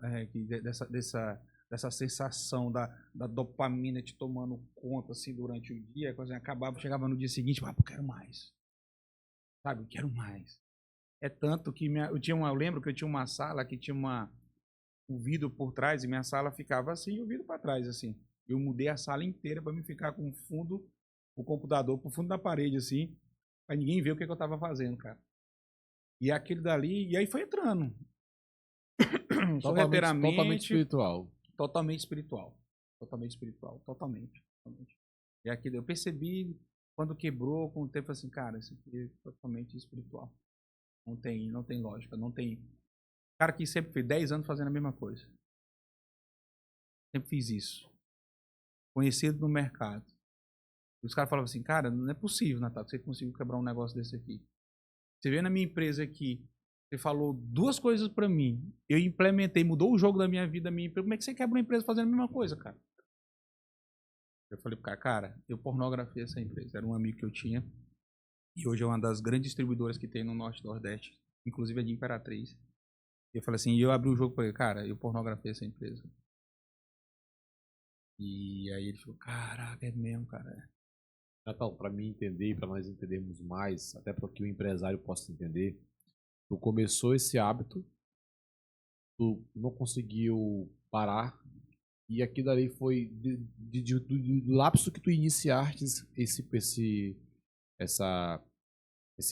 Speaker 2: dessa sensação da dopamina te tomando conta assim durante o dia, quando chegava no dia seguinte, eu quero mais. Sabe, eu quero mais. É tanto que eu lembro que eu tinha uma sala que tinha um vidro por trás e minha sala ficava assim e o vidro para trás assim. Eu mudei a sala inteira para me ficar com o computador pro fundo da parede assim, para ninguém ver o que eu tava fazendo, cara. E aquilo dali, e aí foi entrando.
Speaker 1: Totalmente espiritual.
Speaker 2: Totalmente espiritual. E aquilo eu percebi quando quebrou, com o tempo assim, cara, isso aqui é totalmente espiritual. Não tem lógica, não tem. Cara que sempre fez 10 anos fazendo a mesma coisa. Sempre fiz isso. Conhecido no mercado. E os caras falavam assim, cara, não é possível, Natal, que você conseguiu quebrar um negócio desse aqui. Você vê na minha empresa aqui, você falou 2 coisas pra mim, eu implementei, mudou o jogo da minha vida, como é que você quebra uma empresa fazendo a mesma coisa, cara? Eu falei pro cara, eu pornografei essa empresa, era um amigo que eu tinha, e hoje é uma das grandes distribuidoras que tem no Norte e Nordeste, inclusive a de Imperatriz. E eu falei assim, eu abri o jogo pra ele, cara, eu pornografei essa empresa. E aí ele falou, caraca, é mesmo, cara.
Speaker 1: Natal, para mim entender e para nós entendermos mais, até para que o empresário possa entender, tu começou esse hábito, tu não conseguiu parar, e aquilo ali foi do lapso que tu iniciaste esse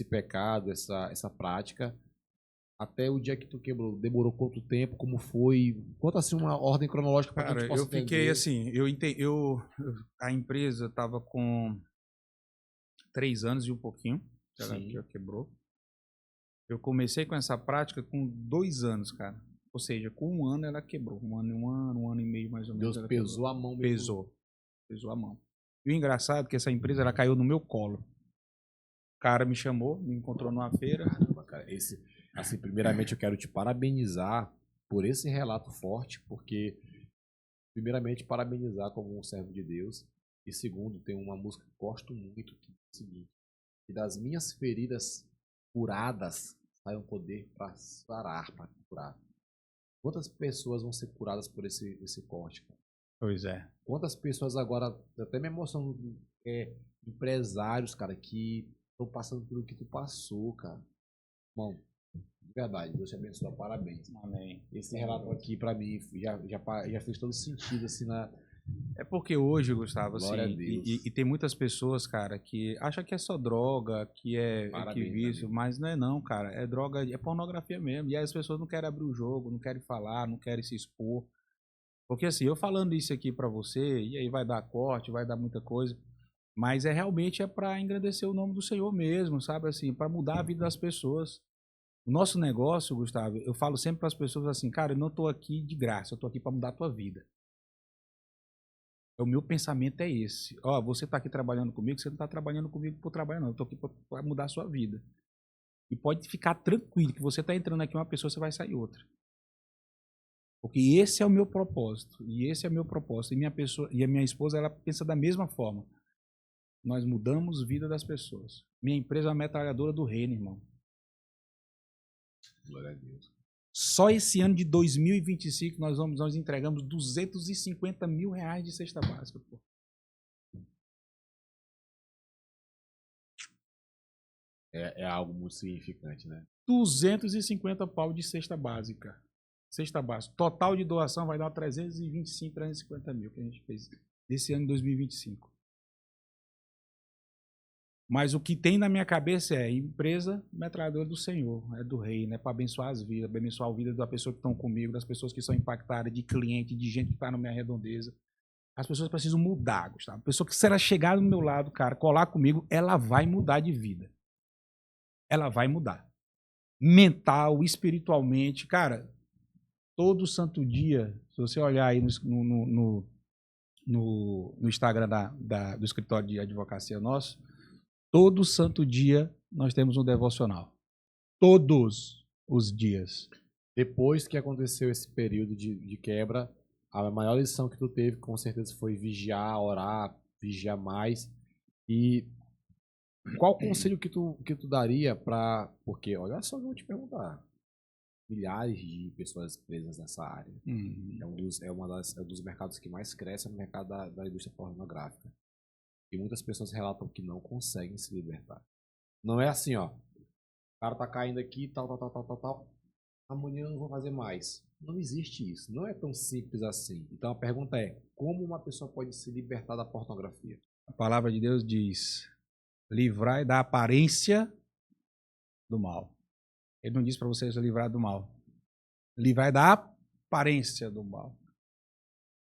Speaker 1: pecado, essa prática, até o dia que tu quebrou. Demorou quanto tempo? Como foi? Conta assim uma ordem cronológica para que a gente possa entender.
Speaker 2: Eu fiquei assim, a empresa estava com 3 anos e um pouquinho, que ela quebrou. Eu comecei com essa prática com 2 anos, cara. Ou seja, com um ano ela quebrou. Um ano e meio mais ou menos.
Speaker 1: Deus
Speaker 2: Ela
Speaker 1: pesou
Speaker 2: quebrou.
Speaker 1: a mão mesmo.
Speaker 2: Pesou a mão. E o engraçado é que essa empresa ela caiu no meu colo. O cara me chamou, me encontrou numa feira.
Speaker 1: Caramba, cara. Assim, primeiramente eu quero te parabenizar por esse relato forte, porque, primeiramente, parabenizar como um servo de Deus. E segundo, tem uma música que eu gosto muito, que é o seguinte: que das minhas feridas curadas sai um poder para sarar, para curar. Quantas pessoas vão ser curadas por esse corte, cara?
Speaker 2: Pois é.
Speaker 1: Quantas pessoas agora, até me emocionam, empresários, cara, que estão passando pelo que tu passou, cara. Bom, de verdade, Deus te abençoe, parabéns.
Speaker 2: Amém.
Speaker 1: Esse relato aqui, pra mim, já fez todo sentido, assim,
Speaker 2: É porque hoje, Gustavo,
Speaker 1: Glória
Speaker 2: assim,
Speaker 1: a Deus.
Speaker 2: e tem muitas pessoas, cara, que acham que é só droga, que é
Speaker 1: Parabéns,
Speaker 2: que vício,
Speaker 1: amigo.
Speaker 2: mas não é não, cara. É droga, é pornografia mesmo. E aí as pessoas não querem abrir o jogo, não querem falar, não querem se expor. Porque assim, eu falando isso aqui pra você, e aí vai dar corte, vai dar muita coisa, mas realmente é pra engrandecer o nome do Senhor mesmo, sabe? Assim, pra mudar a vida das pessoas. O nosso negócio, Gustavo, eu falo sempre para as pessoas assim, cara, eu não tô aqui de graça, eu tô aqui para mudar a tua vida. O meu pensamento é esse. Ó, você tá aqui trabalhando comigo, você não tá trabalhando comigo por trabalhar, não. Eu tô aqui para mudar a sua vida. E pode ficar tranquilo que você tá entrando aqui uma pessoa, você vai sair outra. Porque esse é o meu propósito. E esse é o meu propósito. E a minha esposa, ela pensa da mesma forma. Nós mudamos a vida das pessoas. Minha empresa é uma metralhadora do reino, irmão.
Speaker 1: Glória a Deus.
Speaker 2: Só esse ano de 2025 nós entregamos 250 mil reais de cesta básica. Pô.
Speaker 1: É algo muito significante, né?
Speaker 2: 250 pau de cesta básica. Cesta básica. Total de doação vai dar 325, 350 mil que a gente fez esse ano de 2025. Mas o que tem na minha cabeça é empresa metralhadora do Senhor, é do rei, né? Para abençoar as vidas, abençoar a vida das pessoas que estão comigo, das pessoas que são impactadas, de cliente, de gente que está na minha redondeza. As pessoas precisam mudar, Gustavo. A pessoa que, se ela chegar do meu lado, cara, colar comigo, ela vai mudar de vida. Ela vai mudar. Mental, espiritualmente. Cara, todo santo dia, se você olhar aí no Instagram do escritório de advocacia nosso, todo santo dia nós temos um devocional. Todos os dias.
Speaker 1: Depois que aconteceu esse período de quebra, a maior lição que tu teve, com certeza, foi vigiar, orar, vigiar mais. E qual conselho que tu daria para... Porque, olha só o que eu vou te perguntar. Milhares de pessoas presas nessa área. É um dos mercados que mais cresce, é o mercado da indústria pornográfica. E muitas pessoas relatam que não conseguem se libertar. Não é assim, ó. O cara tá caindo aqui, tal. Amanhã eu não vou fazer mais. Não existe isso. Não é tão simples assim. Então a pergunta é: como uma pessoa pode se libertar da pornografia?
Speaker 2: A palavra de Deus diz: livrai da aparência do mal. Ele não diz para você se livrar do mal. Livrai da aparência do mal.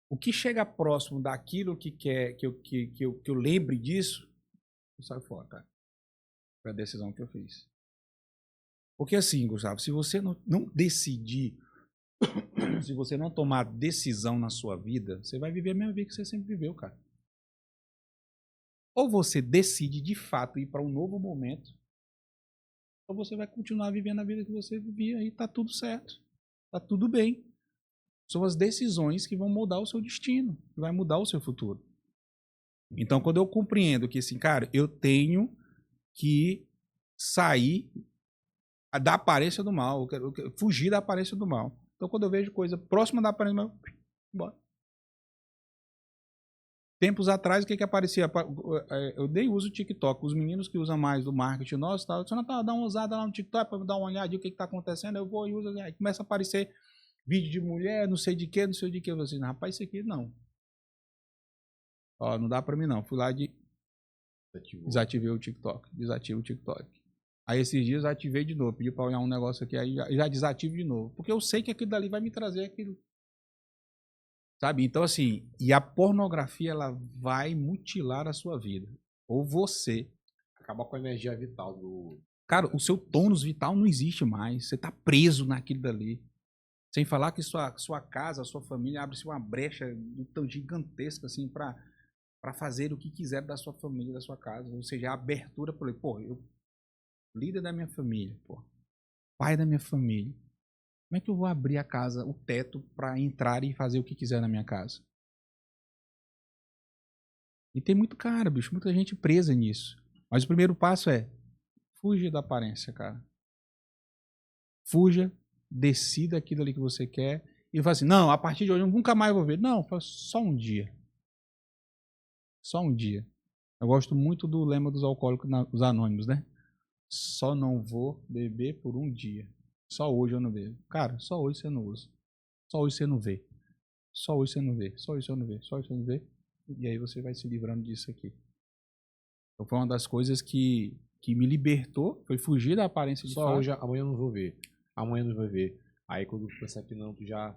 Speaker 2: O que chega próximo daquilo que quer que eu lembre disso, eu saio fora, cara. Foi a decisão que eu fiz. Porque assim, Gustavo, se você não decidir, se você não tomar decisão na sua vida, você vai viver a mesma vida que você sempre viveu, cara. Ou você decide de fato ir para um novo momento, ou você vai continuar vivendo a vida que você vivia e tá tudo certo. Tá tudo bem. São as decisões que vão mudar o seu destino, que vai mudar o seu futuro. Então, quando eu compreendo que, assim, cara, eu tenho que sair da aparência do mal, eu quero fugir da aparência do mal. Então, quando eu vejo coisa próxima da aparência do mal, bora. Tempos atrás, o que aparecia? Eu nem uso o TikTok. Os meninos que usam mais do marketing nosso, tá? Você não tá, dá uma usada lá no TikTok para dar uma olhadinha o que está acontecendo. Eu vou e uso. Aí começa a aparecer vídeo de mulher, não sei de que. Eu falei assim, rapaz, isso aqui não. Ó, não dá para mim não. Fui lá e desativei o TikTok. Desativei o TikTok. Aí esses dias eu ativei de novo. Pedi para olhar um negócio aqui, aí já desativo de novo. Porque eu sei que aquilo dali vai me trazer aquilo. Sabe? Então, assim, e a pornografia, ela vai mutilar a sua vida. Ou você.
Speaker 1: Acabar com a energia vital do...
Speaker 2: Cara, o seu tônus vital não existe mais. Você tá preso naquilo dali. Sem falar que sua casa, a sua família abre-se uma brecha tão gigantesca assim para fazer o que quiser da sua família, da sua casa. Ou seja, a abertura para pô, eu líder da minha família, pô, pai da minha família. Como é que eu vou abrir a casa, o teto, para entrar e fazer o que quiser na minha casa? E tem muito cara, bicho, muita gente presa nisso. Mas o primeiro passo é fuja da aparência, cara. Fuja, decida aquilo ali que você quer e fala assim, não, a partir de hoje eu nunca mais vou ver. Não, só um dia. Só um dia. Eu gosto muito do lema dos alcoólicos os anônimos, né? Só não vou beber por um dia. Só hoje eu não bebo. Cara, só hoje você não usa. Só hoje você não vê. Só hoje você não vê. Só hoje você não vê. Só hoje você não vê. E aí você vai se livrando disso aqui. Então foi uma das coisas que me libertou, foi fugir da aparência de
Speaker 1: Só
Speaker 2: fato.
Speaker 1: hoje, amanhã eu não vou ver. Amanhã eu não vou ver. Aí quando tu pensa que não, tu já...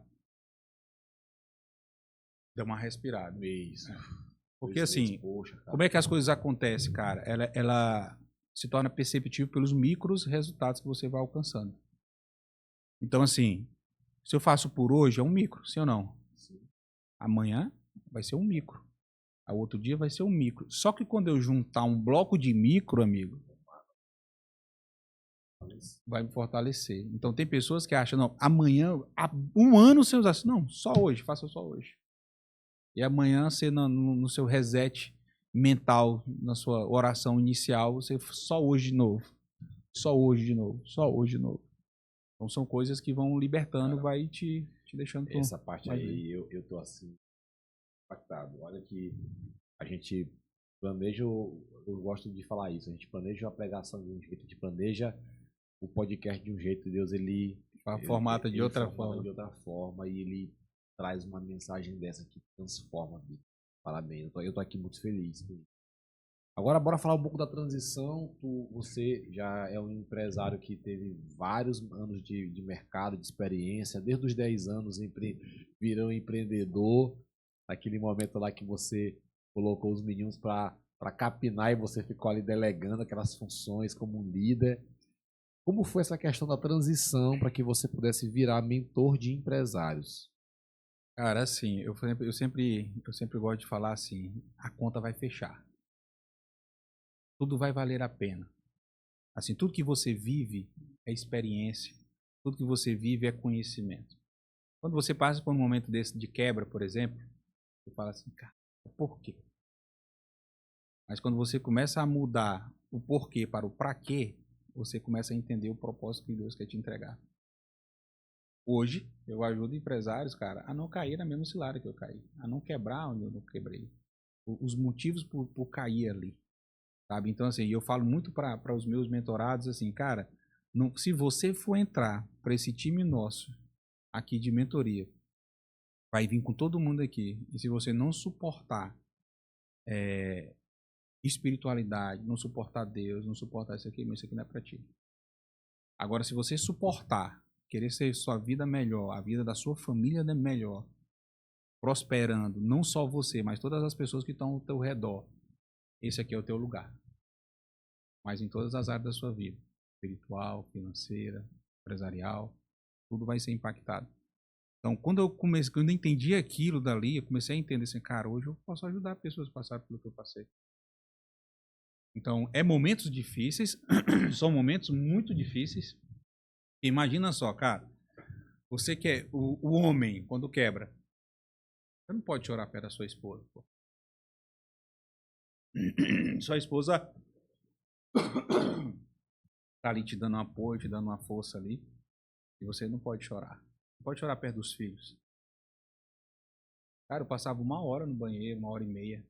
Speaker 2: Deu uma respirada.
Speaker 1: Isso.
Speaker 2: Porque assim,
Speaker 1: poxa, cara.
Speaker 2: como é que as coisas acontecem, cara? Ela se torna perceptível pelos micros resultados que você vai alcançando. Então assim, se eu faço por hoje, é um micro, sim ou não?
Speaker 1: Sim.
Speaker 2: Amanhã vai ser um micro. Ao outro dia vai ser um micro. Só que quando eu juntar um bloco de micro, amigo, vai me fortalecer. Então tem pessoas que acham, não, amanhã, um ano sem usar isso. Não, só hoje, faça só hoje. E amanhã você no seu reset mental, na sua oração inicial, você só hoje de novo. Só hoje de novo. Só hoje de novo. Então são coisas que vão libertando, cara, vai te deixando...
Speaker 1: Essa parte aí eu tô assim, impactado. Olha que a gente planeja, eu gosto de falar isso, a gente planeja a pregação de um jeito, a gente planeja o podcast de um jeito, Deus ele
Speaker 2: formata de outra
Speaker 1: forma e ele traz uma mensagem dessa que transforma a vida. Parabéns, eu tô aqui muito feliz. Agora bora falar um pouco da transição. Você já é um empresário que teve vários anos de mercado, de experiência, desde os 10 anos virou empreendedor, aquele momento lá que você colocou os meninos para capinar e você ficou ali delegando aquelas funções como um líder. Como foi essa questão da transição para que você pudesse virar mentor de empresários?
Speaker 2: Cara, assim, eu sempre gosto de falar assim, a conta vai fechar. Tudo vai valer a pena. Assim, tudo que você vive é experiência, tudo que você vive é conhecimento. Quando você passa por um momento desse de quebra, por exemplo, você fala assim, cara, por quê? Mas quando você começa a mudar o porquê para o pra quê, você começa a entender o propósito que Deus quer te entregar. Hoje, eu ajudo empresários, cara, a não cair na mesma cilada que eu caí, a não quebrar onde eu não quebrei. Os motivos por cair ali, sabe? Então, assim, eu falo muito para os meus mentorados, assim, cara, não, se você for entrar para esse time nosso aqui de mentoria, vai vir com todo mundo aqui, e se você não suportar espiritualidade, não suportar Deus, não suportar isso aqui não é para ti. Agora, se você suportar, querer ser sua vida melhor, a vida da sua família melhor, prosperando, não só você, mas todas as pessoas que estão ao teu redor, esse aqui é o teu lugar. Mas em todas as áreas da sua vida, espiritual, financeira, empresarial, tudo vai ser impactado. Então, quando eu entendi aquilo dali, eu comecei a entender assim, cara, hoje eu posso ajudar pessoas a passar pelo que eu passei. Então, é momentos difíceis, são momentos muito difíceis. Imagina só, cara, você que é o homem, quando quebra, você não pode chorar perto da sua esposa. Pô. Sua esposa tá ali te dando um apoio, te dando uma força ali, e você não pode chorar. Não pode chorar perto dos filhos. Cara, eu passava 1 hora no banheiro, 1 hora e meia,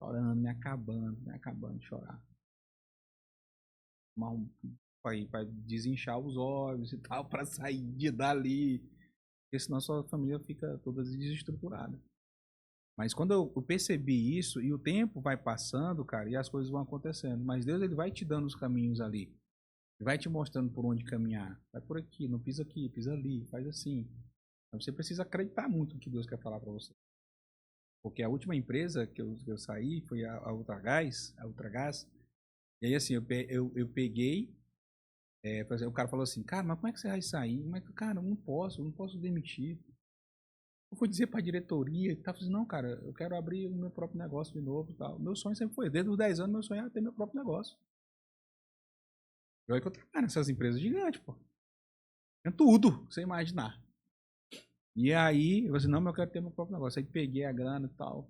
Speaker 2: chorando, me acabando de chorar. Para desinchar os olhos e tal, para sair dali. Porque senão sua família fica toda desestruturada. Mas quando eu percebi isso, e o tempo vai passando, cara, e as coisas vão acontecendo. Mas Deus, ele vai te dando os caminhos ali. Ele vai te mostrando por onde caminhar. Vai por aqui, não pisa aqui, pisa ali, faz assim. Mas você precisa acreditar muito no que Deus quer falar para você. Porque a última empresa que eu saí foi a Ultragás. E aí, assim, eu peguei Por exemplo, o cara falou assim, cara, mas como é que você vai sair? Mas, cara, eu não posso demitir. Eu fui dizer pra diretoria e tal, falei assim, não, cara, eu quero abrir o meu próprio negócio de novo e tal. Meu sonho sempre foi, desde os 10 anos, meu sonho era ter meu próprio negócio. E olha que eu trabalho nessas empresas gigantes, pô. Tem tudo, que você imaginar. E aí, eu falei assim, não, mas eu quero ter meu próprio negócio. Aí peguei a grana e tal,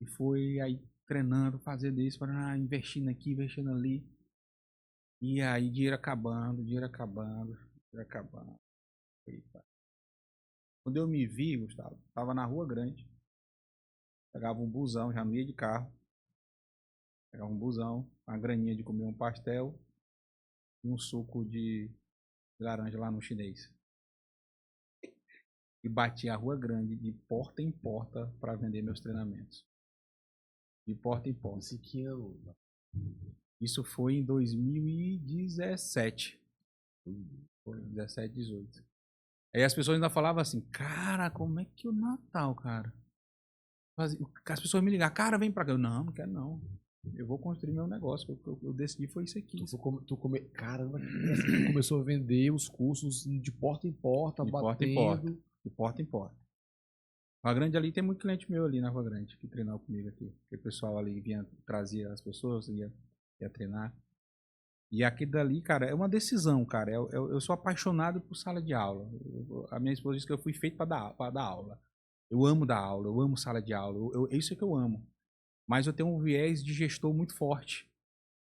Speaker 2: e fui aí treinando, fazendo isso, investindo aqui, investindo ali. E aí, dinheiro acabando, dinheiro acabando, dinheiro acabando. Eita. Quando eu me vi, Gustavo, tava na Rua Grande, pegava um busão, já ia de carro, pegava um busão, uma graninha de comer um pastel e um suco de laranja lá no chinês. E bati a Rua Grande de porta em porta para vender meus treinamentos. De porta em porta.
Speaker 1: Isso que ano?
Speaker 2: Isso foi em 2017. Foi 17, 18. Aí as pessoas ainda falavam assim, cara, como é que o Natal, cara? As pessoas me ligavam, cara, vem pra cá. Eu, não quero não. Eu vou construir meu negócio. O que eu decidi foi isso aqui.
Speaker 1: Caramba, que interessante. Tu começou a vender os cursos de porta em porta,
Speaker 2: De
Speaker 1: batendo.
Speaker 2: porta em porta. De porta em porta. Rua Grande ali tem muito cliente meu ali na Rua Grande que treinava comigo aqui. Porque o pessoal ali vinha, trazia as pessoas, ia treinar. E aquilo dali, cara, é uma decisão, cara. Eu sou apaixonado por sala de aula. A minha esposa disse que eu fui feito para dar aula. Eu amo dar aula, eu amo sala de aula. Isso é que eu amo. Mas eu tenho um viés de gestor muito forte.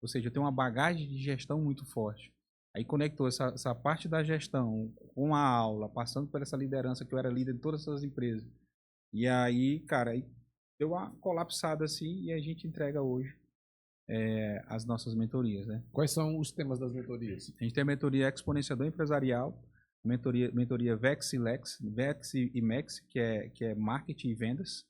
Speaker 2: Ou seja, eu tenho uma bagagem de gestão muito forte. Aí conectou essa parte da gestão com a aula, passando por essa liderança que eu era líder de todas essas empresas. E aí, cara, aí deu uma colapsada assim e a gente entrega hoje as nossas mentorias, né?
Speaker 1: Quais são os temas das mentorias?
Speaker 2: A gente tem a mentoria Exponenciador Empresarial, mentoria Vex e Lex, Vex e Mex, que é marketing e vendas.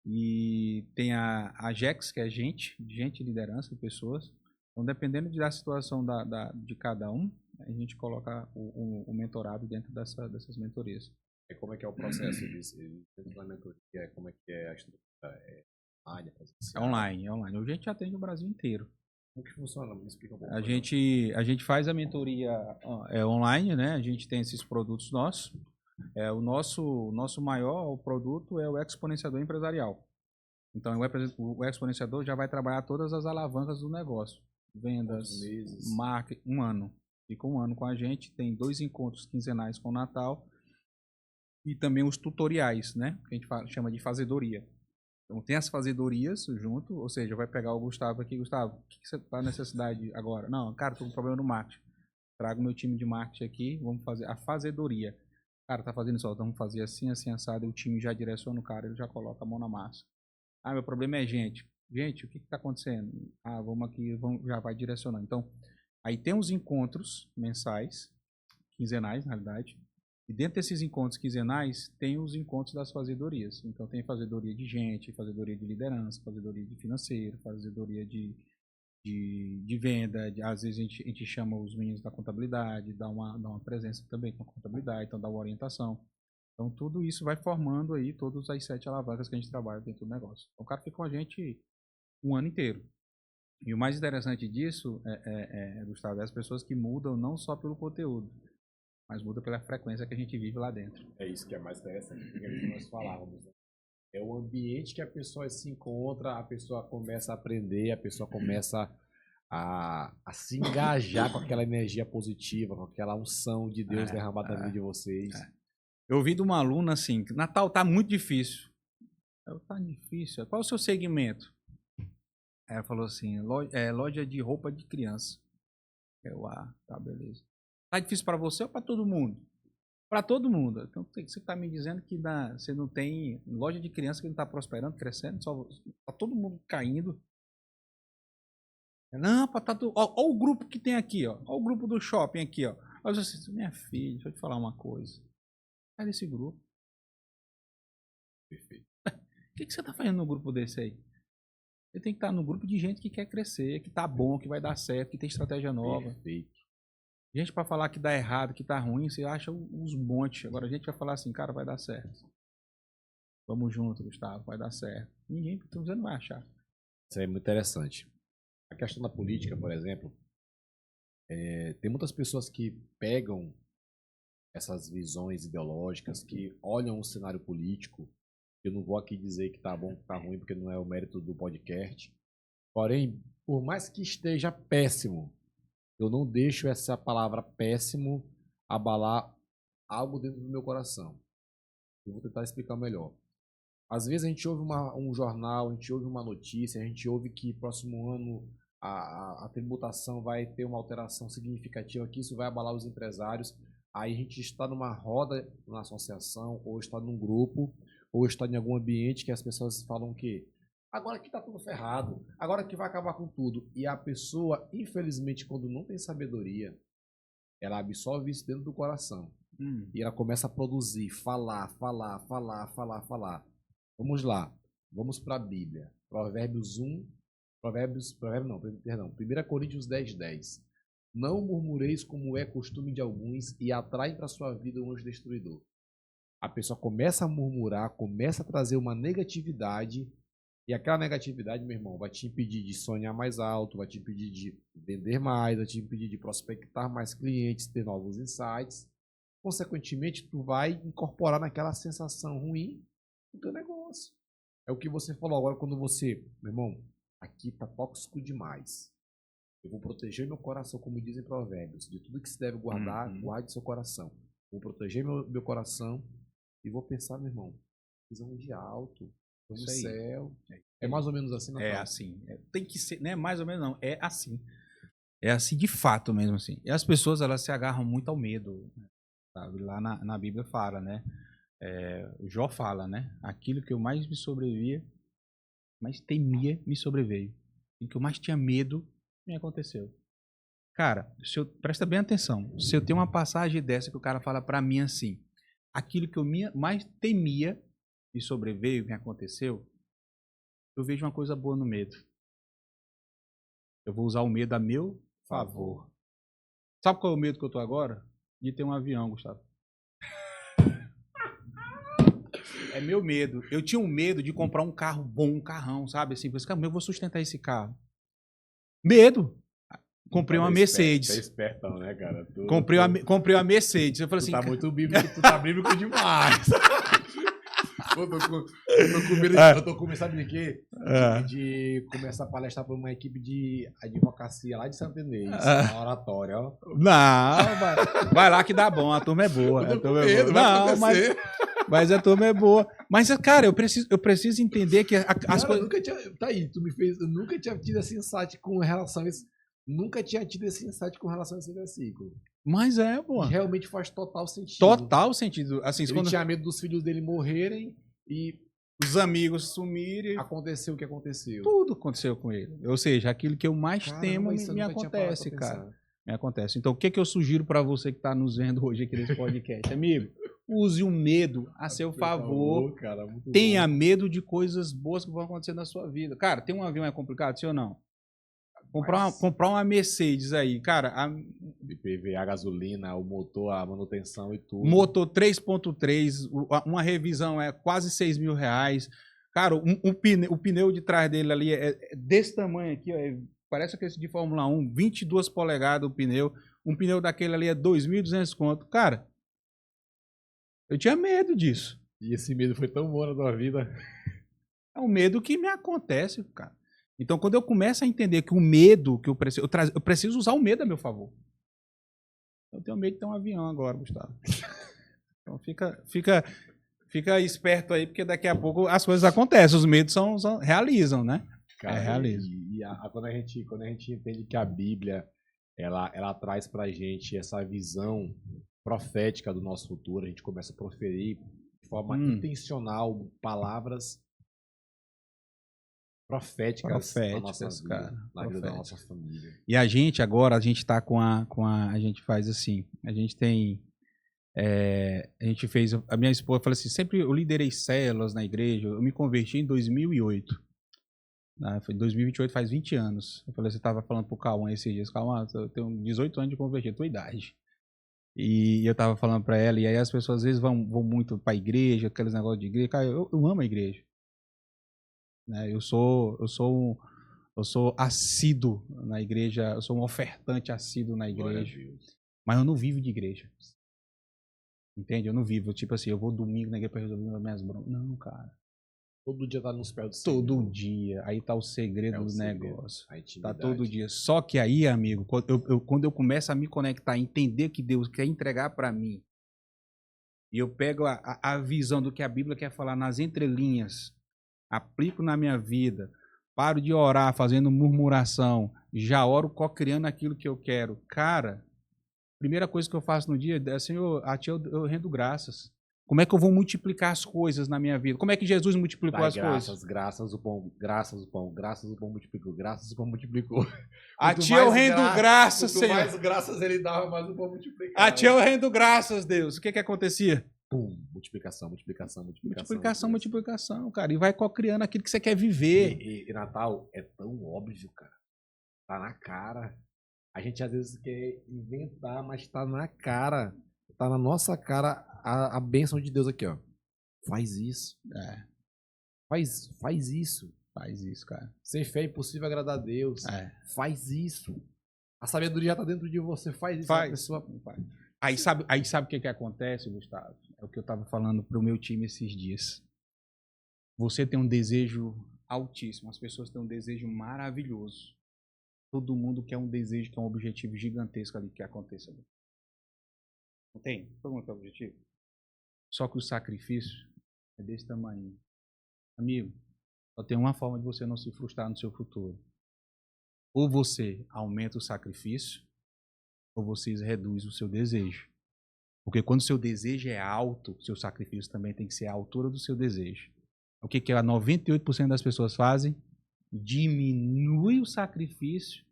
Speaker 2: E tem a GEX, que é gente e liderança, pessoas. Então, dependendo da situação de cada um, a gente coloca o mentorado dentro dessas mentorias.
Speaker 1: E como é que é o processo dentro da mentoria? Como é que é a estrutura? Online, presencial?
Speaker 2: É online. Hoje a gente atende o Brasil inteiro.
Speaker 1: Como que funciona? Me explica um pouco.
Speaker 2: A gente faz a mentoria online, né? A gente tem esses produtos nossos. O nosso maior produto é o Exponenciador Empresarial. Então, o exponenciador já vai trabalhar todas as alavancas do negócio. Vendas, marketing, um ano. Fica um ano com a gente, tem 2 encontros quinzenais com o Natal e também os tutoriais, né? Que a gente chama de fazedoria. Então, tem as fazedorias junto, ou seja, vai pegar o Gustavo aqui. Gustavo, o que você está necessidade agora? Não, cara, estou com um problema no marketing. Trago meu time de marketing aqui, vamos fazer a fazedoria. Cara, tá fazendo isso, então vamos fazer assim, assim, assado. O time já direciona o cara, ele já coloca a mão na massa. Ah, meu problema é gente. Gente, o que está acontecendo? Ah, vamos aqui, já vai direcionando. Então, aí tem os encontros mensais, quinzenais, na realidade. E dentro desses encontros quinzenais, tem os encontros das fazedorias. Então, tem fazedoria de gente, fazedoria de liderança, fazedoria de financeiro, fazedoria de venda. Às vezes a gente chama os meninos da contabilidade, dá uma presença também com a contabilidade, então dá uma orientação. Então, tudo isso vai formando aí todas as 7 alavancas que a gente trabalha dentro do negócio. Então, o cara fica com a gente um ano inteiro. E o mais interessante disso, Gustavo, é as pessoas que mudam não só pelo conteúdo, mas mudam pela frequência que a gente vive lá dentro.
Speaker 1: É isso que é mais interessante, porque é o que nós falávamos, né? É o ambiente que a pessoa se encontra, a pessoa começa a aprender, a pessoa começa a se engajar com aquela energia positiva, com aquela unção de Deus derramada na vida de vocês.
Speaker 2: Eu ouvi de uma aluna assim, Natal tá muito difícil. Tá difícil. Qual é o seu segmento? Ela falou assim, loja de roupa de criança. Tá, beleza. Tá difícil para você ou para todo mundo? Para todo mundo. Então você está me dizendo que você não tem loja de criança que não está prosperando, crescendo, só tá todo mundo caindo. Não, tá tudo. Ó o grupo que tem aqui, ó. Ó o grupo do shopping aqui, ó. Eu disse assim, minha filha, deixa eu te falar uma coisa. Sai desse grupo.
Speaker 1: Perfeito.
Speaker 2: O que você está fazendo no grupo desse aí? Você tem que estar no grupo de gente que quer crescer, que tá bom, que vai dar certo, que tem estratégia nova.
Speaker 1: Perfeito. Gente
Speaker 2: para falar que dá errado, que tá ruim, você acha uns montes. Agora a gente vai falar assim, cara, vai dar certo. Vamos junto, Gustavo, vai dar certo. Você não vai achar.
Speaker 1: Isso é muito interessante. A questão da política, por exemplo, Tem muitas pessoas que pegam essas visões ideológicas, que olham o cenário político. Eu não vou aqui dizer que tá bom, que tá ruim, porque não é o mérito do podcast. Porém, por mais que esteja péssimo, eu não deixo essa palavra péssimo abalar algo dentro do meu coração. Eu vou tentar explicar melhor. Às vezes a gente ouve um jornal, a gente ouve uma notícia, a gente ouve que próximo ano a tributação vai ter uma alteração significativa, que isso vai abalar os empresários. Aí a gente está numa roda na associação, ou está num grupo, ou está em algum ambiente que as pessoas falam que agora que está tudo ferrado, agora que vai acabar com tudo. E a pessoa, infelizmente, quando não tem sabedoria, ela absorve isso dentro do coração. E ela começa a produzir, falar. Vamos lá, vamos para a Bíblia. Provérbios 1, não, perdão, 1 Coríntios 10:10. Não murmureis como é costume de alguns e atraem para sua vida um anjo destruidor. A pessoa começa a murmurar, começa a trazer uma negatividade, e aquela negatividade, meu irmão, vai te impedir de sonhar mais alto, vai te impedir de vender mais, vai te impedir de prospectar mais clientes, ter novos insights. Consequentemente, tu vai incorporar naquela sensação ruim o teu negócio. É o que você falou agora quando você, meu irmão, aqui tá tóxico demais. Eu vou proteger meu coração, como dizem Provérbios, de tudo que se deve guardar, guarde seu coração. Vou proteger meu coração e vou pensar, meu irmão, visão de alto, no céu. É mais ou menos assim, Natal?
Speaker 2: É assim. Tem que ser, não é mais ou menos não, é assim. É assim de fato mesmo assim. E as pessoas, elas se agarram muito ao medo, sabe? Lá na Bíblia fala, né? Jó fala, né? Aquilo que eu mais me sobrevia, mais temia, me sobreveio. E que eu mais tinha medo, me aconteceu. Cara, presta bem atenção. Se eu tenho uma passagem dessa que o cara fala pra mim assim, aquilo que eu mais temia, me sobreveio, me aconteceu, eu vejo uma coisa boa no medo. Eu vou usar o medo a meu favor. Sabe qual é o medo que eu tô agora? De ter um avião, Gustavo. É meu medo. Eu tinha um medo de comprar um carro bom, um carrão, sabe? Assim, eu vou sustentar esse carro. Medo. Comprei uma Mercedes.
Speaker 1: Tá espertão, né, cara?
Speaker 2: Comprei uma Mercedes. Eu falei assim,
Speaker 1: tá muito bíblico, tu tá bíblico demais. Eu tô com medo, sabe de quê? De começar a palestrar para uma equipe de advocacia lá de Santo Inês, na oratória, ó.
Speaker 2: Não, vai lá que dá bom, a turma é boa.
Speaker 1: Eu tô com medo, não,
Speaker 2: mas a turma é boa. Mas, cara, eu preciso entender que as coisas...
Speaker 1: Tá aí, eu nunca tinha tido esse insight com relação a isso. Nunca tinha tido esse insight com relação a esse versículo.
Speaker 2: Mas pô.
Speaker 1: Realmente faz total sentido.
Speaker 2: Total sentido. Assim,
Speaker 1: ele tinha medo dos filhos dele morrerem e
Speaker 2: os amigos sumirem.
Speaker 1: Aconteceu o que aconteceu.
Speaker 2: Tudo aconteceu com ele. Ou seja, aquilo que eu mais temo me acontece, cara. Me acontece. Então, o que eu sugiro para você que está nos vendo hoje aqui nesse podcast? Amigo, use o medo a seu favor.
Speaker 1: Cara,
Speaker 2: tenha medo de coisas boas que vão acontecer na sua vida. Cara, ter um avião é complicado, sim ou não? Comprar uma Mercedes aí, cara.
Speaker 1: IPVA, gasolina, o motor, a manutenção e tudo.
Speaker 2: Motor 3.3, uma revisão é quase R$6.000. Cara, o pneu de trás dele ali é desse tamanho aqui, ó, parece aquele de Fórmula 1, 22 polegadas o pneu. Um pneu daquele ali é 2.200 conto. Cara, eu tinha medo disso.
Speaker 1: E esse medo foi tão bom na tua vida.
Speaker 2: É um medo que me acontece, cara. Então, quando eu começo a entender que o medo que eu preciso usar o medo a meu favor. Eu tenho medo de ter um avião agora, Gustavo. Então, fica esperto aí, porque daqui a pouco as coisas acontecem. Os medos realizam, né?
Speaker 1: Cara, realizam. Quando a gente entende que a Bíblia ela traz pra gente essa visão profética do nosso futuro, a gente começa a proferir de forma intencional palavras proféticas na nossa vida, cara, na vida da nossa família.
Speaker 2: E a gente agora, a gente tá a gente faz assim, a gente fez, a minha esposa falou assim, sempre eu liderei células na igreja, eu me converti em 2008. Foi em 2028, faz 20 anos. Eu falei, você tava falando pro Cauã esses dias, Cauã, eu tenho 18 anos de converti, a tua idade. E eu tava falando pra ela, e aí as pessoas às vezes vão muito pra igreja, aqueles negócios de igreja. Cara, eu amo a igreja. Né? Eu sou Eu sou assíduo na igreja, eu sou um ofertante assíduo na igreja. Mas eu não vivo de igreja. Entende? Eu não vivo. Tipo assim, eu vou domingo na igreja para resolver minhas broncas. Não, cara.
Speaker 1: Todo dia tá nos pés do Senhor.
Speaker 2: Todo dia. Aí tá o segredo do negócio.
Speaker 1: A intimidade.
Speaker 2: Tá todo dia. Só que aí, amigo, quando eu começo a me conectar, entender que Deus quer entregar para mim, e eu pego a visão do que a Bíblia quer falar nas entrelinhas, aplico na minha vida, paro de orar fazendo murmuração, já oro co-criando aquilo que eu quero. Cara, primeira coisa que eu faço no dia é, Senhor, a ti eu rendo graças. Como é que eu vou multiplicar as coisas na minha vida? Como é que Jesus multiplicou as coisas?
Speaker 1: Graças o pão multiplicou, graças o pão multiplicou.
Speaker 2: A ti eu rendo graças, Senhor.
Speaker 1: Quanto mais graças ele dava, mais o pão multiplicava.
Speaker 2: A ti eu rendo graças, Deus. O que acontecia?
Speaker 1: Pum, multiplicação,
Speaker 2: cara. E vai co-criando aquilo que você quer viver.
Speaker 1: E Natal é tão óbvio, cara. Tá na cara. A gente às vezes quer inventar, mas tá na cara. Tá na nossa cara a bênção de Deus aqui, ó. Faz isso. Faz isso.
Speaker 2: Faz isso, cara.
Speaker 1: Sem fé é impossível agradar a Deus. Faz isso. A sabedoria tá dentro de você. Faz isso.
Speaker 2: Faz.
Speaker 1: A pessoa...
Speaker 2: Aí sabe o que acontece, Gustavo? É o que eu tava falando pro meu time esses dias. Você tem um desejo altíssimo. As pessoas têm um desejo maravilhoso. Todo mundo quer um desejo, quer um objetivo gigantesco ali que aconteça. Não tem? Todo mundo tem objetivo. Só que o sacrifício é desse tamanho. Amigo, só tem uma forma de você não se frustrar no seu futuro. Ou você aumenta o sacrifício, ou você reduz o seu desejo. Porque quando o seu desejo é alto, seu sacrifício também tem que ser à altura do seu desejo. O que 98% das pessoas fazem? Diminui o sacrifício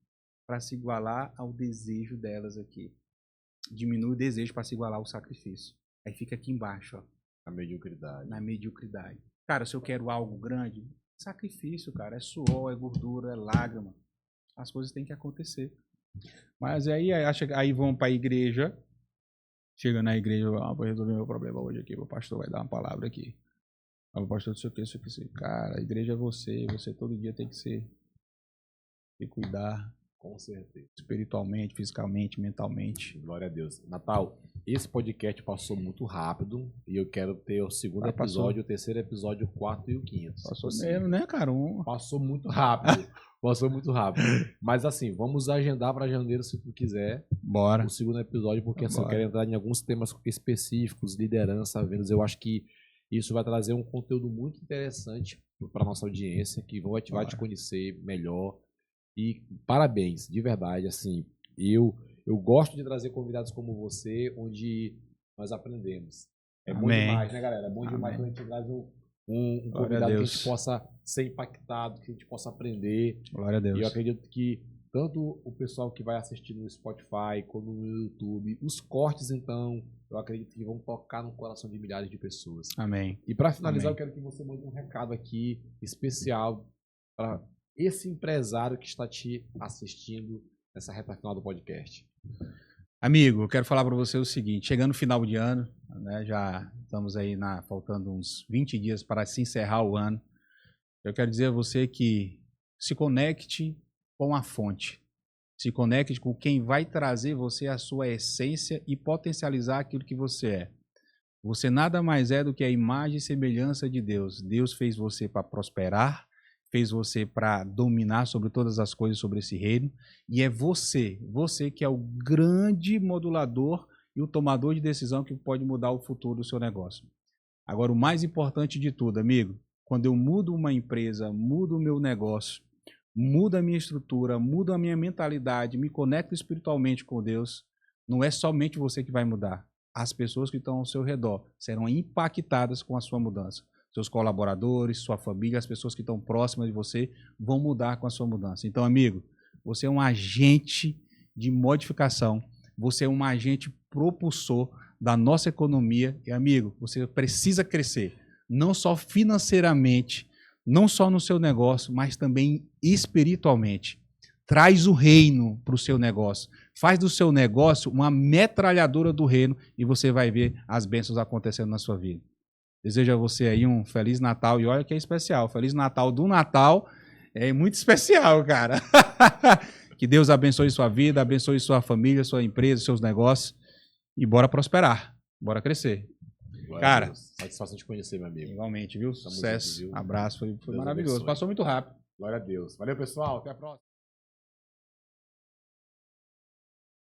Speaker 2: para se igualar ao desejo delas aqui. Diminui o desejo para se igualar ao sacrifício. Aí fica aqui embaixo, ó. Na mediocridade. Cara, se eu quero algo grande, sacrifício, cara. É suor, é gordura, é lágrima. As coisas têm que acontecer. Mas aí vão para a igreja. Chega na igreja, vou resolver meu problema hoje aqui. O pastor vai dar uma palavra aqui. O pastor, isso aqui. Cara, a igreja é você. Você todo dia tem que cuidar.
Speaker 1: Com certeza.
Speaker 2: Espiritualmente, fisicamente, mentalmente.
Speaker 1: Glória a Deus. Natal, esse podcast passou muito rápido e eu quero ter o segundo episódio, o terceiro episódio, o quarto e o quinto.
Speaker 2: Passou mesmo, né, cara?
Speaker 1: Passou muito rápido. Passou muito rápido. Mas assim, vamos agendar para janeiro se tu quiser.
Speaker 2: Bora.
Speaker 1: O segundo episódio, porque assim, eu quero entrar em alguns temas específicos, liderança, vendas. Eu acho que isso vai trazer um conteúdo muito interessante para nossa audiência, que vai te conhecer melhor. E parabéns, de verdade, assim, eu gosto de trazer convidados como você, onde nós aprendemos. É bom demais, né, galera? É bom demais quando a gente traz um convidado que a gente possa ser impactado, que a gente possa aprender.
Speaker 2: Glória a Deus.
Speaker 1: E eu acredito que tanto o pessoal que vai assistir no Spotify, como no YouTube, os cortes, então, eu acredito que vão tocar no coração de milhares de pessoas.
Speaker 2: Amém.
Speaker 1: E para finalizar, eu quero que você mande um recado aqui especial para esse empresário que está te assistindo nessa reta final do podcast.
Speaker 2: Amigo, eu quero falar para você o seguinte, chegando no final de ano, né, já estamos aí faltando uns 20 dias para se encerrar o ano, eu quero dizer a você que se conecte com a fonte, se conecte com quem vai trazer você a sua essência e potencializar aquilo que você é. Você nada mais é do que a imagem e semelhança de Deus. Deus fez você para prosperar, fez você para dominar sobre todas as coisas sobre esse reino, e é você que é o grande modulador e o tomador de decisão que pode mudar o futuro do seu negócio. Agora, o mais importante de tudo, amigo, quando eu mudo uma empresa, mudo o meu negócio, mudo a minha estrutura, mudo a minha mentalidade, me conecto espiritualmente com Deus, não é somente você que vai mudar. As pessoas que estão ao seu redor serão impactadas com a sua mudança. Seus colaboradores, sua família, as pessoas que estão próximas de você vão mudar com a sua mudança. Então, amigo, você é um agente de modificação, você é um agente propulsor da nossa economia. E, amigo, você precisa crescer, não só financeiramente, não só no seu negócio, mas também espiritualmente. Traz o reino para o seu negócio. Faz do seu negócio uma metralhadora do reino e você vai ver as bênçãos acontecendo na sua vida. Desejo a você aí um Feliz Natal. E olha que é especial. Feliz Natal do Natal É muito especial, cara. Que Deus abençoe sua vida, abençoe sua família, sua empresa, seus negócios. E bora prosperar. Bora crescer.
Speaker 1: Glória
Speaker 2: Cara,
Speaker 1: a Deus. Satisfação de conhecer, meu amigo.
Speaker 2: Igualmente, viu?
Speaker 1: Tamo
Speaker 2: Sucesso.
Speaker 1: junto, viu?
Speaker 2: Abraço. Foi
Speaker 1: Deus
Speaker 2: maravilhoso.
Speaker 1: abençoe.
Speaker 2: Passou muito rápido.
Speaker 1: Glória a Deus. Valeu, pessoal. Até a próxima.